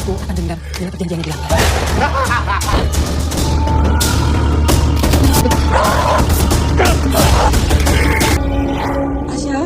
Aku akan dendam dengan perjanjian yang dilanggar. Asya.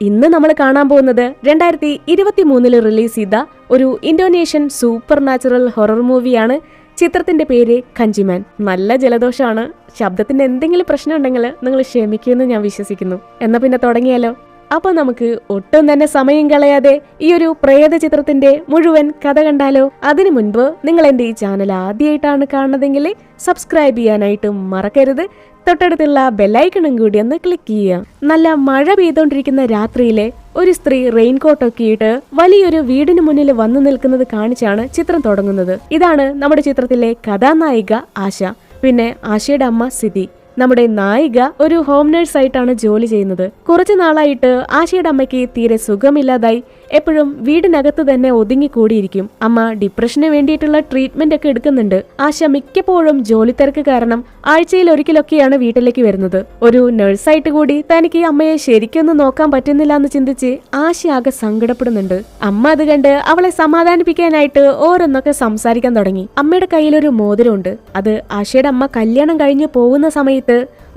ഇന്ന് നമ്മൾ കാണാൻ പോകുന്നത് 2023 റിലീസ് ചെയ്ത ഒരു ഇന്തോനേഷ്യൻ സൂപ്പർ നാച്ചുറൽ ഹൊറർ മൂവിയാണ്. ചിത്രത്തിന്റെ പേര് കഞ്ചിമാൻ. നല്ല ജലദോഷമാണ്. ശബ്ദത്തിന് എന്തെങ്കിലും പ്രശ്നം ഉണ്ടെങ്കിൽ നിങ്ങൾ ക്ഷമിക്കുമെന്ന് ഞാൻ വിശ്വസിക്കുന്നു. എന്നാ പിന്നെ തുടങ്ങിയാലോ? അപ്പൊ നമുക്ക് ഒട്ടും തന്നെ സമയം കളയാതെ ഈ ഒരു പ്രേത ചിത്രത്തിന്റെ മുഴുവൻ കഥ കണ്ടാലോ? അതിനു മുൻപ് നിങ്ങൾ എന്റെ ഈ ചാനൽ ആദ്യമായിട്ടാണ് കാണുന്നതെങ്കിൽ സബ്സ്ക്രൈബ് ചെയ്യാനായിട്ട് മറക്കരുത്. തൊട്ടടുത്തുള്ള ബെല്ലൈക്കണും കൂടി ഒന്ന് ക്ലിക്ക് ചെയ്യുക. നല്ല മഴ പെയ്തുകൊണ്ടിരിക്കുന്ന രാത്രിയിലെ ഒരു സ്ത്രീ റെയിൻകോട്ടൊക്കെ ഇട്ട് വലിയൊരു വീടിന് മുന്നിൽ വന്നു നിൽക്കുന്നത് കാണിച്ചാണ് ചിത്രം തുടങ്ങുന്നത്. ഇതാണ് നമ്മുടെ ചിത്രത്തിലെ കഥാനായിക ആശ. പിന്നെ ആശയുടെ അമ്മ സിതി. നമ്മുടെ നായിക ഒരു ഹോം നേഴ്സ് ആയിട്ടാണ് ജോലി ചെയ്യുന്നത്. കുറച്ചു നാളായിട്ട് ആശയുടെ അമ്മയ്ക്ക് തീരെ സുഖമില്ലാതായി എപ്പോഴും വീടിനകത്ത് തന്നെ ഒതുങ്ങിക്കൂടിയിരിക്കും. അമ്മ ഡിപ്രഷന് വേണ്ടിയിട്ടുള്ള ട്രീറ്റ്മെന്റ് ഒക്കെ എടുക്കുന്നുണ്ട്. ആശ മിക്കപ്പോഴും ജോലി തിരക്ക് കാരണം ആഴ്ചയിൽ ഒരിക്കലൊക്കെയാണ് വീട്ടിലേക്ക് വരുന്നത്. ഒരു നഴ്സായിട്ട് കൂടി തനിക്ക് ഈ അമ്മയെ ശരിക്കൊന്നും നോക്കാൻ പറ്റുന്നില്ല എന്ന് ചിന്തിച്ച് ആശ ആകെ സങ്കടപ്പെടുന്നുണ്ട്. അമ്മ അത് കണ്ട് അവളെ സമാധാനിപ്പിക്കാനായിട്ട് ഓരോന്നൊക്കെ സംസാരിക്കാൻ തുടങ്ങി. അമ്മയുടെ കയ്യിലൊരു മോതിരമുണ്ട്. അത് ആശയുടെ അമ്മ കല്യാണം കഴിഞ്ഞ് പോകുന്ന സമയത്ത്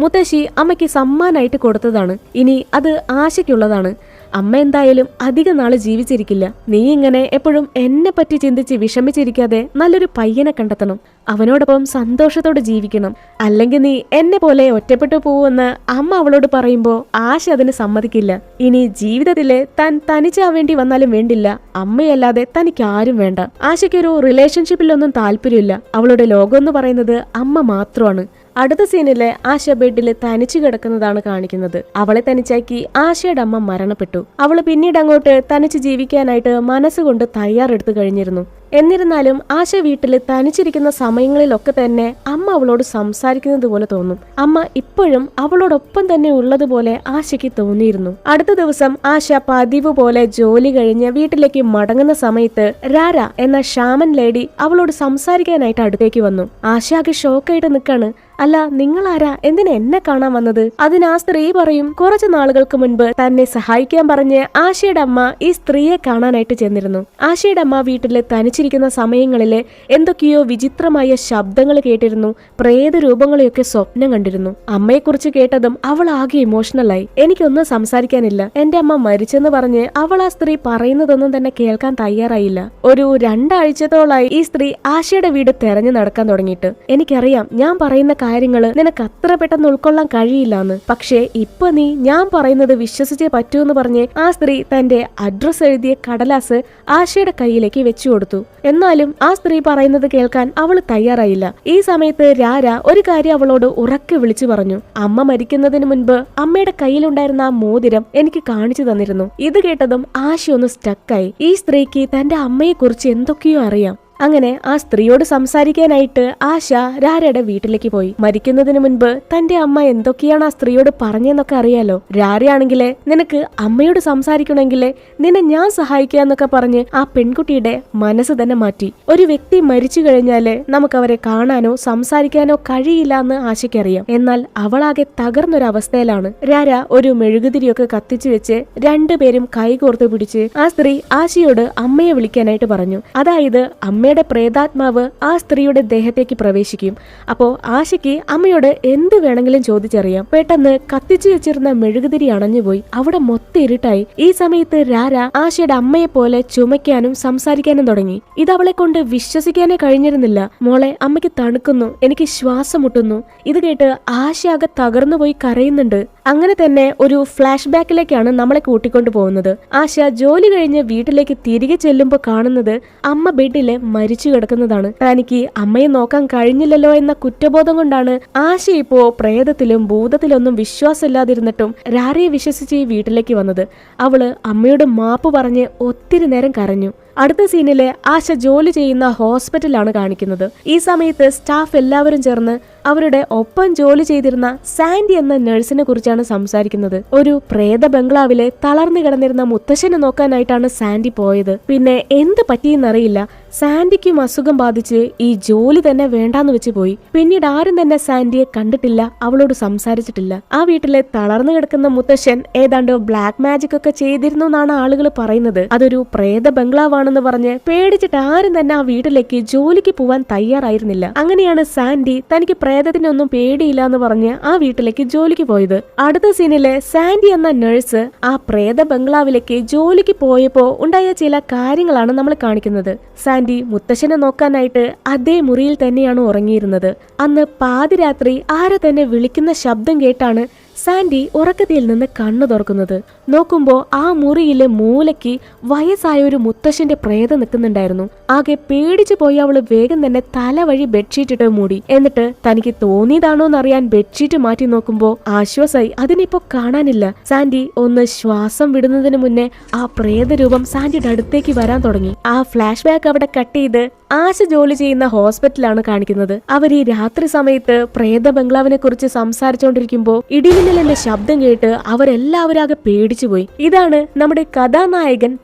മുത്തശ്ശി അമ്മയ്ക്ക് സമ്മാനായിട്ട് കൊടുത്തതാണ്. ഇനി അത് ആശയ്ക്കുള്ളതാണ്. അമ്മ എന്തായാലും അധിക നാള് ജീവിച്ചിരിക്കില്ല. നീ ഇങ്ങനെ എപ്പോഴും എന്നെ പറ്റി ചിന്തിച്ച് വിഷമിച്ചിരിക്കാതെ നല്ലൊരു പയ്യനെ കണ്ടെത്തണം. അവനോടൊപ്പം സന്തോഷത്തോടെ ജീവിക്കണം. അല്ലെങ്കിൽ നീ എന്നെ പോലെ ഒറ്റപ്പെട്ടു പോവുമെന്ന് അമ്മ അവളോട് പറയുമ്പോ ആശ അതിന് സമ്മതിക്കില്ല. ഇനി ജീവിതത്തിലെ താൻ തനിച്ചാവേണ്ടി വന്നാലും വേണ്ടില്ല, അമ്മയല്ലാതെ തനിക്ക് ആരും വേണ്ട. ആശയ്ക്കൊരു റിലേഷൻഷിപ്പിലൊന്നും താല്പര്യമില്ല. അവളുടെ ലോകം എന്ന് പറയുന്നത് അമ്മ മാത്രമാണ്. അടുത്ത സീനിലെ ആശ ബെഡിൽ തനിച്ചു കിടക്കുന്നതാണ് കാണിക്കുന്നത്. അവളെ തനിച്ചാക്കി ആശയുടെ അമ്മ മരണപ്പെട്ടു. അവള് പിന്നീട് അങ്ങോട്ട് തനിച്ച് ജീവിക്കാനായിട്ട് മനസ്സുകൊണ്ട് തയ്യാറെടുത്തു കഴിഞ്ഞിരുന്നു. എന്നിരുന്നാലും ആശ വീട്ടിൽ തനിച്ചിരിക്കുന്ന സമയങ്ങളിലൊക്കെ തന്നെ അമ്മ അവളോട് സംസാരിക്കുന്നത് പോലെ തോന്നും. അമ്മ ഇപ്പോഴും അവളോടൊപ്പം തന്നെ ഉള്ളതുപോലെ ആശയ്ക്ക് തോന്നിയിരുന്നു. അടുത്ത ദിവസം ആശ പതിവ് പോലെ ജോലി കഴിഞ്ഞ് വീട്ടിലേക്ക് മടങ്ങുന്ന സമയത്ത് രാര എന്ന ഷാമൻ ലേഡി അവളോട് സംസാരിക്കാനായിട്ട് അടുത്തേക്ക് വന്നു. ആശാക്ക് ഷോക്കായിട്ട് നിൽക്കാണ്. അല്ല, നിങ്ങളാരാ? എന്തിനാ എന്നെ കാണാൻ വന്നത്? അതിന് ആ സ്ത്രീ പറയും, കുറച്ചു നാളുകൾക്ക് മുൻപ് തന്നെ സഹായിക്കാൻ പറഞ്ഞ് ആശയുടെ അമ്മ ഈ സ്ത്രീയെ കാണാനായിട്ട് ചെന്നിരുന്നു. ആശയുടെ അമ്മ വീട്ടില് തനിച്ചിരിക്കുന്ന സമയങ്ങളില് എന്തൊക്കെയോ വിചിത്രമായ ശബ്ദങ്ങൾ കേട്ടിരുന്നു. പ്രേത രൂപങ്ങളെയൊക്കെ സ്വപ്നം കണ്ടിരുന്നു. അമ്മയെക്കുറിച്ച് കേട്ടതും അവൾ ആകെ ഇമോഷണലായി. എനിക്കൊന്നും സംസാരിക്കാനില്ല, എന്റെ അമ്മ മരിച്ചെന്ന് പറഞ്ഞ് അവൾ ആ സ്ത്രീ പറയുന്നതൊന്നും തന്നെ കേൾക്കാൻ തയ്യാറായില്ല. ഒരു 2 ആഴ്ചത്തോളായി ഈ സ്ത്രീ ആശയുടെ വീട് തെരഞ്ഞു നടക്കാൻ തുടങ്ങിയിട്ട്. എനിക്കറിയാം ഞാൻ പറയുന്ന കാര്യങ്ങള് നിനക്ക് അത്ര പെട്ടെന്ന് ഉൾക്കൊള്ളാൻ കഴിയില്ലാന്ന്. പക്ഷേ ഇപ്പൊ നീ ഞാൻ പറയുന്നത് വിശ്വസിച്ചേ പറ്റൂ എന്ന് പറഞ്ഞ് ആ സ്ത്രീ തന്റെ അഡ്രസ് എഴുതിയ കടലാസ് ആശയുടെ കയ്യിലേക്ക് വെച്ചു കൊടുത്തു. എന്നാലും ആ സ്ത്രീ പറയുന്നത് കേൾക്കാൻ അവള് തയ്യാറായില്ല. ഈ സമയത്ത് രാര ഒരു കാര്യം അവളോട് ഉറക്കെ വിളിച്ചു പറഞ്ഞു. അമ്മ മരിക്കുന്നതിന് മുൻപ് അമ്മയുടെ കയ്യിലുണ്ടായിരുന്ന ആ മോതിരം എനിക്ക് കാണിച്ചു തന്നിരുന്നു. ഇത് കേട്ടതും ആശ ഒന്ന് സ്റ്റക്കായി. ഈ സ്ത്രീക്ക് തന്റെ അമ്മയെ കുറിച്ച് എന്തൊക്കെയോ അറിയാം. അങ്ങനെ ആ സ്ത്രീയോട് സംസാരിക്കാനായിട്ട് ആശ രാരയുടെ വീട്ടിലേക്ക് പോയി. മരിക്കുന്നതിന് മുൻപ് തന്റെ അമ്മ എന്തൊക്കെയാണ് ആ സ്ത്രീയോട് പറഞ്ഞെന്നൊക്കെ അറിയാലോ. രാരയാണെങ്കിലേ നിനക്ക് അമ്മയോട് സംസാരിക്കണമെങ്കിലേ നിന്നെ ഞാൻ സഹായിക്കാന്നൊക്കെ പറഞ്ഞ് ആ പെൺകുട്ടിയുടെ മനസ്സ് തന്നെ മാറ്റി. ഒരു വ്യക്തി മരിച്ചു കഴിഞ്ഞാല് നമുക്ക് അവരെ കാണാനോ സംസാരിക്കാനോ കഴിയില്ല എന്ന് ആശയ്ക്കറിയാം. എന്നാൽ അവളാകെ തകർന്നൊരവസ്ഥയിലാണ്. രാര ഒരു മെഴുകുതിരിയൊക്കെ കത്തിച്ചു വെച്ച് രണ്ടുപേരും കൈകോർത്ത് പിടിച്ച് ആ സ്ത്രീ ആശയോട് അമ്മയെ വിളിക്കാനായിട്ട് പറഞ്ഞു. അതായത് അമ്മയുടെ പ്രേതാത്മാവ് ആ സ്ത്രീയുടെ ദേഹത്തേക്ക് പ്രവേശിക്കും. അപ്പോ ആശയ്ക്ക് അമ്മയോട് എന്ത് വേണമെങ്കിലും ചോദിച്ചറിയാം. പെട്ടെന്ന് കത്തിച്ചു വെച്ചിരുന്ന മെഴുകുതിരി അണഞ്ഞുപോയി. അവിടെ മൊത്തം ഇരുട്ടായി. ഈ സമയത്ത് രാര ആശയുടെ അമ്മയെ പോലെ ചുമയ്ക്കാനും സംസാരിക്കാനും തുടങ്ങി. ഇത് അവളെ കൊണ്ട് വിശ്വസിക്കാനേ കഴിഞ്ഞിരുന്നില്ല. മോളെ, അമ്മയ്ക്ക് തണുക്കുന്നു, എനിക്ക് ശ്വാസം മുട്ടുന്നു. ഇത് കേട്ട് ആശ ആകെ തകർന്നുപോയി കരയുന്നുണ്ട്. അങ്ങനെ തന്നെ ഒരു ഫ്ലാഷ് ബാക്കിലേക്കാണ് നമ്മളെ കൂട്ടിക്കൊണ്ടു പോകുന്നത്. ആശ ജോലി കഴിഞ്ഞ് വീട്ടിലേക്ക് തിരികെ ചെല്ലുമ്പോൾ കാണുന്നത് അമ്മ ബെഡില് മരിച്ചു കിടക്കുന്നതാണ്. തനിക്ക് അമ്മയെ നോക്കാൻ കഴിഞ്ഞില്ലല്ലോ എന്ന കുറ്റബോധം കൊണ്ടാണ് ആശ ഇപ്പോ പ്രേതത്തിലും ഭൂതത്തിലൊന്നും വിശ്വാസമില്ലാതിരുന്നിട്ടും രാരയെ വിശ്വസിച്ച് ഈ വീട്ടിലേക്ക് വന്നത്. അവള് അമ്മയോട് മാപ്പ് പറഞ്ഞ് ഒത്തിരി നേരം കരഞ്ഞു. അടുത്ത സീനിലെ ആശ ജോലി ചെയ്യുന്ന ഹോസ്പിറ്റലാണ് കാണിക്കുന്നത്. ഈ സമയത്ത് സ്റ്റാഫ് എല്ലാവരും ചേർന്ന് അവരുടെ ഒപ്പം ജോലി ചെയ്തിരുന്ന സാൻഡി എന്ന നഴ്സിനെ കുറിച്ചാണ് സംസാരിക്കുന്നത്. ഒരു പ്രേത ബംഗ്ലാവിലെ തളർന്നു കിടന്നിരുന്ന മുത്തശ്ശനെ നോക്കാനായിട്ടാണ് സാൻഡി പോയത്. പിന്നെ എന്ത് പറ്റിയെന്നറിയില്ല, സാൻഡിക്കും അസുഖം ബാധിച്ച് ഈ ജോലി തന്നെ വേണ്ടാന്ന് വെച്ച് പോയി. പിന്നീട് ആരും തന്നെ സാൻഡിയെ കണ്ടിട്ടില്ല, അവളോട് സംസാരിച്ചിട്ടില്ല. ആ വീട്ടിലെ തളർന്നു കിടക്കുന്ന മുത്തശ്ശൻ ഏതാണ്ട് ബ്ലാക്ക് മാജിക് ഒക്കെ ചെയ്തിരുന്നു എന്നാണ് ആളുകൾ പറയുന്നത്. അതൊരു പ്രേത ബംഗ്ലാവാണ് പ്രേതമാണെന്ന് പറഞ്ഞ് പേടിച്ചിട്ട് ആരും തന്നെ ആ വീട്ടിലേക്ക് ജോലിക്ക് പോവാൻ തയ്യാറായിരുന്നില്ല. അങ്ങനെയാണ് സാൻഡി തനിക്ക് പ്രേതത്തിനൊന്നും പേടിയില്ല എന്ന് പറഞ്ഞ് ആ വീട്ടിലേക്ക് ജോലിക്ക് പോയത്. അടുത്ത സീനില് സാൻഡി എന്ന നഴ്സ് ആ പ്രേത ബംഗ്ലാവിലേക്ക് ജോലിക്ക് പോയപ്പോ ഉണ്ടായ ചില കാര്യങ്ങളാണ് നമ്മൾ കാണിക്കുന്നത്. സാൻഡി മുത്തശ്ശനെ നോക്കാനായിട്ട് അതേ മുറിയിൽ തന്നെയാണ് ഉറങ്ങിയിരുന്നത്. അന്ന് പാതിരാത്രി ആരോ തന്നെ വിളിക്കുന്ന ശബ്ദം കേട്ടാണ് സാൻഡി ഉറക്കത്തിൽ നിന്ന് കണ്ണു തുറക്കുന്നത്. നോക്കുമ്പോ ആ മുറിയിലെ മൂലയ്ക്ക് വയസ്സായ ഒരു മുത്തശ്ശന്റെ പ്രേതം നിൽക്കുന്നുണ്ടായിരുന്നു. ആകെ പേടിച്ചു പോയി അവള് വേഗം തന്നെ തല വഴി ബെഡ്ഷീറ്റ് ഇട്ട് മൂടി. എന്നിട്ട് തനിക്ക് തോന്നിയതാണോന്നറിയാൻ ബെഡ്ഷീറ്റ് മാറ്റി നോക്കുമ്പോ ആശ്വാസായി, അതിനിപ്പോ കാണാനില്ല. സാൻഡി ഒന്ന് ശ്വാസം വിടുന്നതിന് മുന്നേ ആ പ്രേതരൂപം സാൻഡിയുടെ അടുത്തേക്ക് വരാൻ തുടങ്ങി. ആ ഫ്ലാഷ് ബാക്ക് അവിടെ കട്ട് ചെയ്ത് ആശ ജോലി ചെയ്യുന്ന ഹോസ്പിറ്റലാണ് കാണിക്കുന്നത്. അവർ ഈ രാത്രി സമയത്ത് പ്രേത ബംഗ്ലാവിനെ കുറിച്ച് സംസാരിച്ചുകൊണ്ടിരിക്കുമ്പോ ഇടിമിന്നലിന്റെ ശബ്ദം കേട്ട് അവരെല്ലാവരും ആകെ പേടിച്ചുപോയി. ഇതാണ് നമ്മുടെ കഥാനായകൻ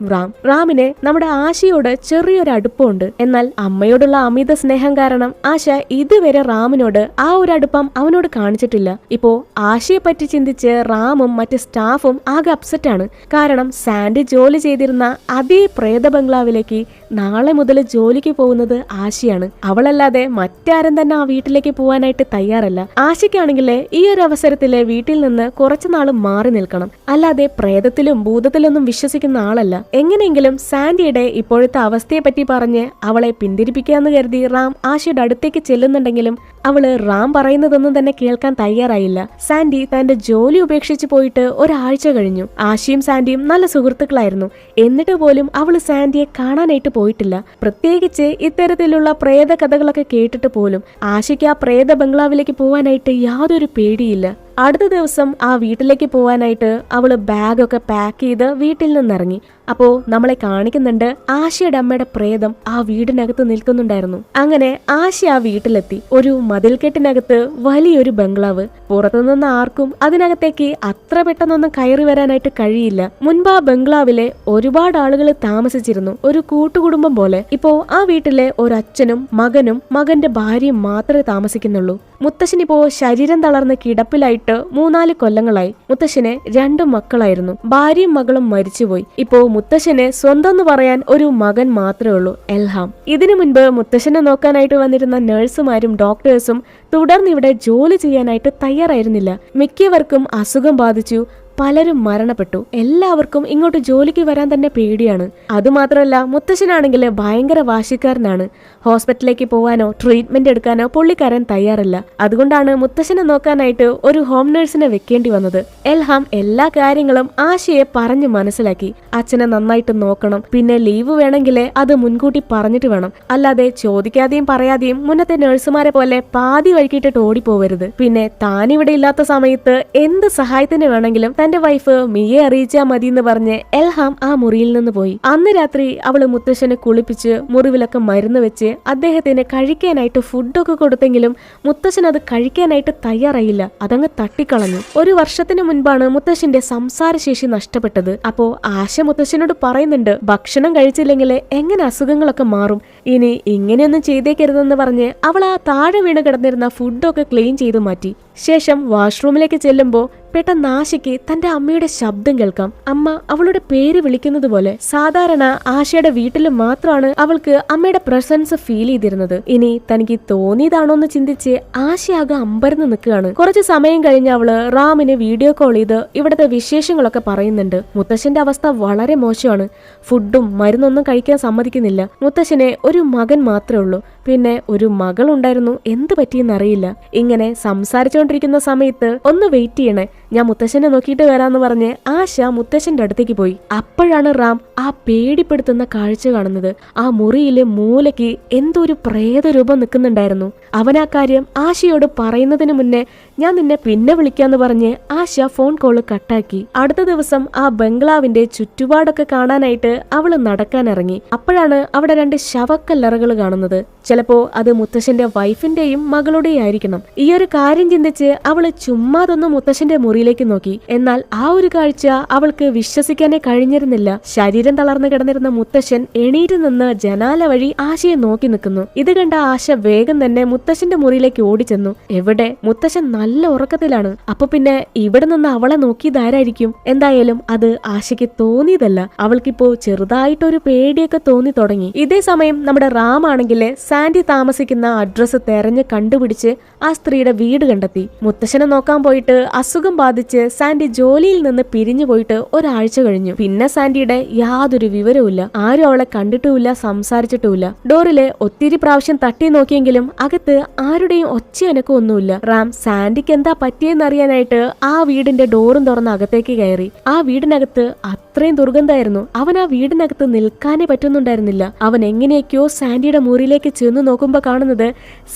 റാം. റാമിന് നമ്മുടെ ആശയോട് ചെറിയൊരു അടുപ്പമുണ്ട്. എന്നാൽ അമ്മയോടുള്ള അമിത സ്നേഹം കാരണം ആശ ഇതുവരെ റാമിനോട് ആ ഒരു അടുപ്പം അവനോട് കാണിച്ചിട്ടില്ല. ഇപ്പോ ആശയെ പറ്റി ചിന്തിച്ച് റാമും മറ്റ് സ്റ്റാഫും ആകെ അപ്സെറ്റ് ആണ്. കാരണം സാൻഡി ജോലി ചെയ്തിരുന്ന അതേ പ്രേത ബംഗ്ലാവിലേക്ക് നാളെ മുതൽ ജോലിക്ക് പോകുന്നത് ആശയാണ്. അവളല്ലാതെ മറ്റാരും തന്നെ ആ വീട്ടിലേക്ക് പോവാനായിട്ട് തയ്യാറല്ല. ആശയ്ക്കാണെങ്കിൽ ഈ ഒരു അവസരത്തില് വീട്ടിൽ നിന്ന് കുറച്ചുനാളും മാറി നിൽക്കണം. അല്ലാതെ പ്രേതത്തിലും ഭൂതത്തിലൊന്നും വിശ്വസിക്കുന്ന ആളല്ല. എങ്ങനെയെങ്കിലും സാൻഡിയുടെ ഇപ്പോഴത്തെ അവസ്ഥയെ പറ്റി പറഞ്ഞ് അവളെ പിന്തിരിപ്പിക്കാന്ന് കരുതി റാം ആശയുടെ അടുത്തേക്ക് ചെല്ലുന്നുണ്ടെങ്കിലും അവള് റാം പറയുന്നതൊന്നും തന്നെ കേൾക്കാൻ തയ്യാറായില്ല. സാൻഡി തന്റെ ജോലി ഉപേക്ഷിച്ച് പോയിട്ട് ഒരാഴ്ച കഴിഞ്ഞു. ആശയും സാൻഡിയും നല്ല സുഹൃത്തുക്കളായിരുന്നു. എന്നിട്ട് പോലും അവള് സാൻഡിയെ കാണാനായിട്ട് പോയിട്ടില്ല. പ്രത്യേകിച്ച് ഇത്തരത്തിലുള്ള പ്രേത കഥകളൊക്കെ കേട്ടിട്ട് പോലും ആശയ്ക്ക് ആ പ്രേത ബംഗ്ലാവിലേക്ക് പോവാനായിട്ട് യാതൊരു പേടിയില്ല. അടുത്ത ദിവസം ആ വീട്ടിലേക്ക് പോവാനായിട്ട് അവള് ബാഗൊക്കെ പാക്ക് ചെയ്ത് വീട്ടിൽ നിന്നിറങ്ങി. അപ്പോ നമ്മളെ കാണിക്കുന്നുണ്ട് ആശയുടെ അമ്മയുടെ പ്രേതം ആ വീടിനകത്ത് നിൽക്കുന്നുണ്ടായിരുന്നു. അങ്ങനെ ആശ ആ വീട്ടിലെത്തി. ഒരു മതിൽക്കെട്ടിനകത്ത് വലിയൊരു ബംഗ്ലാവ്. പുറത്തുനിന്ന് ആർക്കും അതിനകത്തേക്ക് അത്ര പെട്ടെന്നൊന്നും കയറി വരാനായിട്ട് കഴിയില്ല. മുൻപ് ആ ബംഗ്ലാവിലെ ഒരുപാട് ആളുകൾ താമസിച്ചിരുന്നു, ഒരു കൂട്ടുകുടുംബം പോലെ. ഇപ്പോ ആ വീട്ടിലെ ഒരച്ഛനും മകനും മകന്റെ ഭാര്യയും മാത്രമേ താമസിക്കുന്നുള്ളൂ. മുത്തശ്ശനിപ്പോ ശരീരം തളർന്ന് കിടപ്പിലായിട്ട് 3-4 കൊല്ലങ്ങളായി. മുത്തശ്ശന് 2 മക്കളായിരുന്നു. ഭാര്യയും മകളും മരിച്ചുപോയി. ഇപ്പോ മുത്തശ്ശന് സ്വന്തം എന്ന് പറയാൻ ഒരു മകൻ മാത്രമേ ഉള്ളൂ, എൽഹാം. ഇതിനു മുൻപ് മുത്തശ്ശനെ നോക്കാനായിട്ട് വന്നിരുന്ന നഴ്സുമാരും ഡോക്ടേഴ്സും തുടർന്ന് ഇവിടെ ജോലി ചെയ്യാനായിട്ട് തയ്യാറായിരുന്നില്ല. മിക്കവർക്കും അസുഖം ബാധിച്ചു, പലരും മരണപ്പെട്ടു. എല്ലാവർക്കും ഇങ്ങോട്ട് ജോലിക്ക് വരാൻ തന്നെ പേടിയാണ്. അതുമാത്രമല്ല മുത്തശ്ശനാണെങ്കിൽ ഭയങ്കര വാശിക്കാരനാണ്. ഹോസ്പിറ്റലിലേക്ക് പോവാനോ ട്രീറ്റ്മെന്റ് എടുക്കാനോ പുള്ളിക്കാരൻ തയ്യാറല്ല. അതുകൊണ്ടാണ് മുത്തശ്ശനെ നോക്കാനായിട്ട് ഒരു ഹോം നഴ്സിനെ വെക്കേണ്ടി വന്നത്. എൽഹാം എല്ലാ കാര്യങ്ങളും ആശയെ പറഞ്ഞു മനസ്സിലാക്കി. അച്ഛനെ നന്നായിട്ട് നോക്കണം, പിന്നെ ലീവ് വേണമെങ്കിൽ അത് മുൻകൂട്ടി പറഞ്ഞിട്ട് വേണം, അല്ലാതെ ചോദിക്കാതെയും പറയാതെയും മുന്നത്തെ നഴ്സുമാരെ പോലെ പാതി വഴിക്കിട്ടിട്ട് ഓടിപ്പോവരുത്. പിന്നെ താനിവിടെ ഇല്ലാത്ത സമയത്ത് എന്ത് സഹായത്തിന് വേണമെങ്കിലും തന്റെ വൈഫ് മിയെ അറിയിച്ചാ മതി എന്ന് പറഞ്ഞ് എൽഹാം ആ മുറിയിൽ നിന്ന് പോയി. അന്ന് രാത്രി അവള് മുത്തശ്ശനെ കുളിപ്പിച്ച് മുറിവിലൊക്കെ മരുന്ന് വെച്ച് അദ്ദേഹത്തിന് കഴിക്കാനായിട്ട് ഫുഡൊക്കെ കൊടുത്തെങ്കിലും മുത്തശ്ശൻ അത് കഴിക്കാനായിട്ട് തയ്യാറായില്ല. അതങ്ങ് തട്ടിക്കളഞ്ഞു. 1 വർഷത്തിന് മുൻപാണ് മുത്തശ്ശന്റെ സംസാരശേഷി നഷ്ടപ്പെട്ടത്. അപ്പോ ആശ മുത്തശ്ശനോട് പറയുന്നുണ്ട്, ഭക്ഷണം കഴിച്ചില്ലെങ്കിൽ എങ്ങനെ അസുഖങ്ങളൊക്കെ മാറും, ഇനി ഇങ്ങനെയൊന്നും ചെയ്തേക്കരുതെന്ന് പറഞ്ഞ് അവൾ ആ താഴെ വീണ് കിടന്നിരുന്ന ഫുഡൊക്കെ ക്ലീൻ ചെയ്തു മാറ്റി. ശേഷം വാഷ്റൂമിലേക്ക് ചെല്ലുമ്പോ പെട്ടെന്ന് ആശയ്ക്ക് തന്റെ അമ്മയുടെ ശബ്ദം കേൾക്കാം. അമ്മ അവളുടെ പേര് വിളിക്കുന്നത് പോലെ. സാധാരണ ആശയുടെ വീട്ടിൽ മാത്രമാണ് അവൾക്ക് അമ്മയുടെ പ്രസൻസ് ഫീൽ ചെയ്തിരുന്നത്. ഇനി തനിക്ക് തോന്നിയതാണോന്ന് ചിന്തിച്ച് ആശയാകെ അമ്പരന്ന് നിൽക്കുകയാണ്. കുറച്ച് സമയം കഴിഞ്ഞ് അവള് റാമിന് വീഡിയോ കോൾ ചെയ്ത് ഇവിടുത്തെ വിശേഷങ്ങളൊക്കെ പറയുന്നുണ്ട്. മുത്തശ്ശന്റെ അവസ്ഥ വളരെ മോശമാണ്. ഫുഡും മരുന്നൊന്നും കഴിക്കാൻ സമ്മതിക്കുന്നില്ല. മുത്തശ്ശന് ഒരു മകൻ മാത്രമേ ഉള്ളൂ, പിന്നെ ഒരു മകൾ ഉണ്ടായിരുന്നു. എന്ത് പറ്റിയെന്നറിയില്ല. ഇങ്ങനെ സംസാരിച്ചുകൊണ്ടിരിക്കുന്ന സമയത്ത് ഒന്ന് വെയിറ്റ് ചെയ്യണേ, ഞാൻ മുത്തശ്ശനെ നോക്കിയിട്ട് വരാന്ന് പറഞ്ഞ് ആശ മുത്തശ്ശന്റെ അടുത്തേക്ക് പോയി. അപ്പോഴാണ് റാം ആ പേടിപ്പെടുത്തുന്ന കാഴ്ച കാണുന്നത്. ആ മുറിയിലെ മൂലയ്ക്ക് എന്തോ ഒരു പ്രേതരൂപം നിൽക്കുന്നുണ്ടായിരുന്നു. അവൻ ആ കാര്യം ആശയോട് പറയുന്നതിന് മുന്നേ ഞാൻ നിന്നെ പിന്നെ വിളിക്കാന്ന് പറഞ്ഞ് ആശ ഫോൺ കോള് കട്ടാക്കി. അടുത്ത ദിവസം ആ ബംഗ്ലാവിന്റെ ചുറ്റുപാടൊക്കെ കാണാനായിട്ട് അവള് നടക്കാൻ ഇറങ്ങി. അപ്പോഴാണ് അവിടെ 2 ശവക്കല്ലറകൾ കാണുന്നത്. ചിലപ്പോ അത് മുത്തശ്ശന്റെ വൈഫിന്റെയും മകളുടെയും ആയിരിക്കണം. ഈ ഒരു കാര്യം ചിന്തിച്ച് അവള് ചുമ്മാതൊന്ന് മുത്തശ്ശന്റെ മുറിയിലേക്ക് നോക്കി. എന്നാൽ ആ ഒരു കാഴ്ച അവൾക്ക് വിശ്വസിക്കാനേ കഴിഞ്ഞിരുന്നില്ല. ശരീരം തളർന്നു കിടന്നിരുന്ന മുത്തശ്ശൻ എണീറ്റ് നിന്ന് ജനാല വഴി ആശയെ നോക്കി നിൽക്കുന്നു. ഇത് കണ്ട ആശ വേഗം തന്നെ മുത്തശ്ശന്റെ മുറിയിലേക്ക് ഓടിച്ചെന്നു. എവിടെ മുത്തശ്ശൻ നല്ല നല്ല ഉറക്കത്തിലാണ്. അപ്പൊ പിന്നെ ഇവിടെ നിന്ന് അവളെ നോക്കിയതാരായിരിക്കും? എന്തായാലും അത് ആശയ്ക്ക് തോന്നിയതല്ല. അവൾക്കിപ്പോ ചെറുതായിട്ടൊരു പേടിയൊക്കെ തോന്നി തുടങ്ങി. ഇതേ സമയം നമ്മുടെ റാം ആണെങ്കില് സാൻഡി താമസിക്കുന്ന അഡ്രസ്സ് തെരഞ്ഞ് കണ്ടുപിടിച്ച് ആ സ്ത്രീയുടെ വീട് കണ്ടെത്തി. മുത്തശ്ശനെ നോക്കാൻ പോയിട്ട് അസുഖം ബാധിച്ച് സാൻഡി ജോലിയിൽ നിന്ന് പിരിഞ്ഞു പോയിട്ട് ഒരാഴ്ച കഴിഞ്ഞു. പിന്നെ സാൻഡിയുടെ യാതൊരു വിവരവുമില്ല. ആരും അവളെ കണ്ടിട്ടുമില്ല, സംസാരിച്ചിട്ടുമില്ല. ഡോറില് ഒത്തിരി പ്രാവശ്യം തട്ടി നോക്കിയെങ്കിലും അകത്ത് ആരുടെയും ഒച്ചയനക്കം ഒന്നുമില്ല. റാം സാൻഡിക്ക് എന്താ പറ്റിയെന്നറിയാനായിട്ട് ആ വീടിന്റെ ഡോറും തുറന്ന് അകത്തേക്ക് കയറി. ആ വീടിനകത്ത് അത്രയും ദുർഗന്ധമായിരുന്നു. അവൻ ആ വീടിനകത്ത് നിൽക്കാനേ പറ്റുന്നുണ്ടായിരുന്നില്ല. അവൻ എങ്ങനെയൊക്കെയോ സാൻഡിയുടെ മുറിയിലേക്ക് ചെന്ന് നോക്കുമ്പോ കാണുന്നത്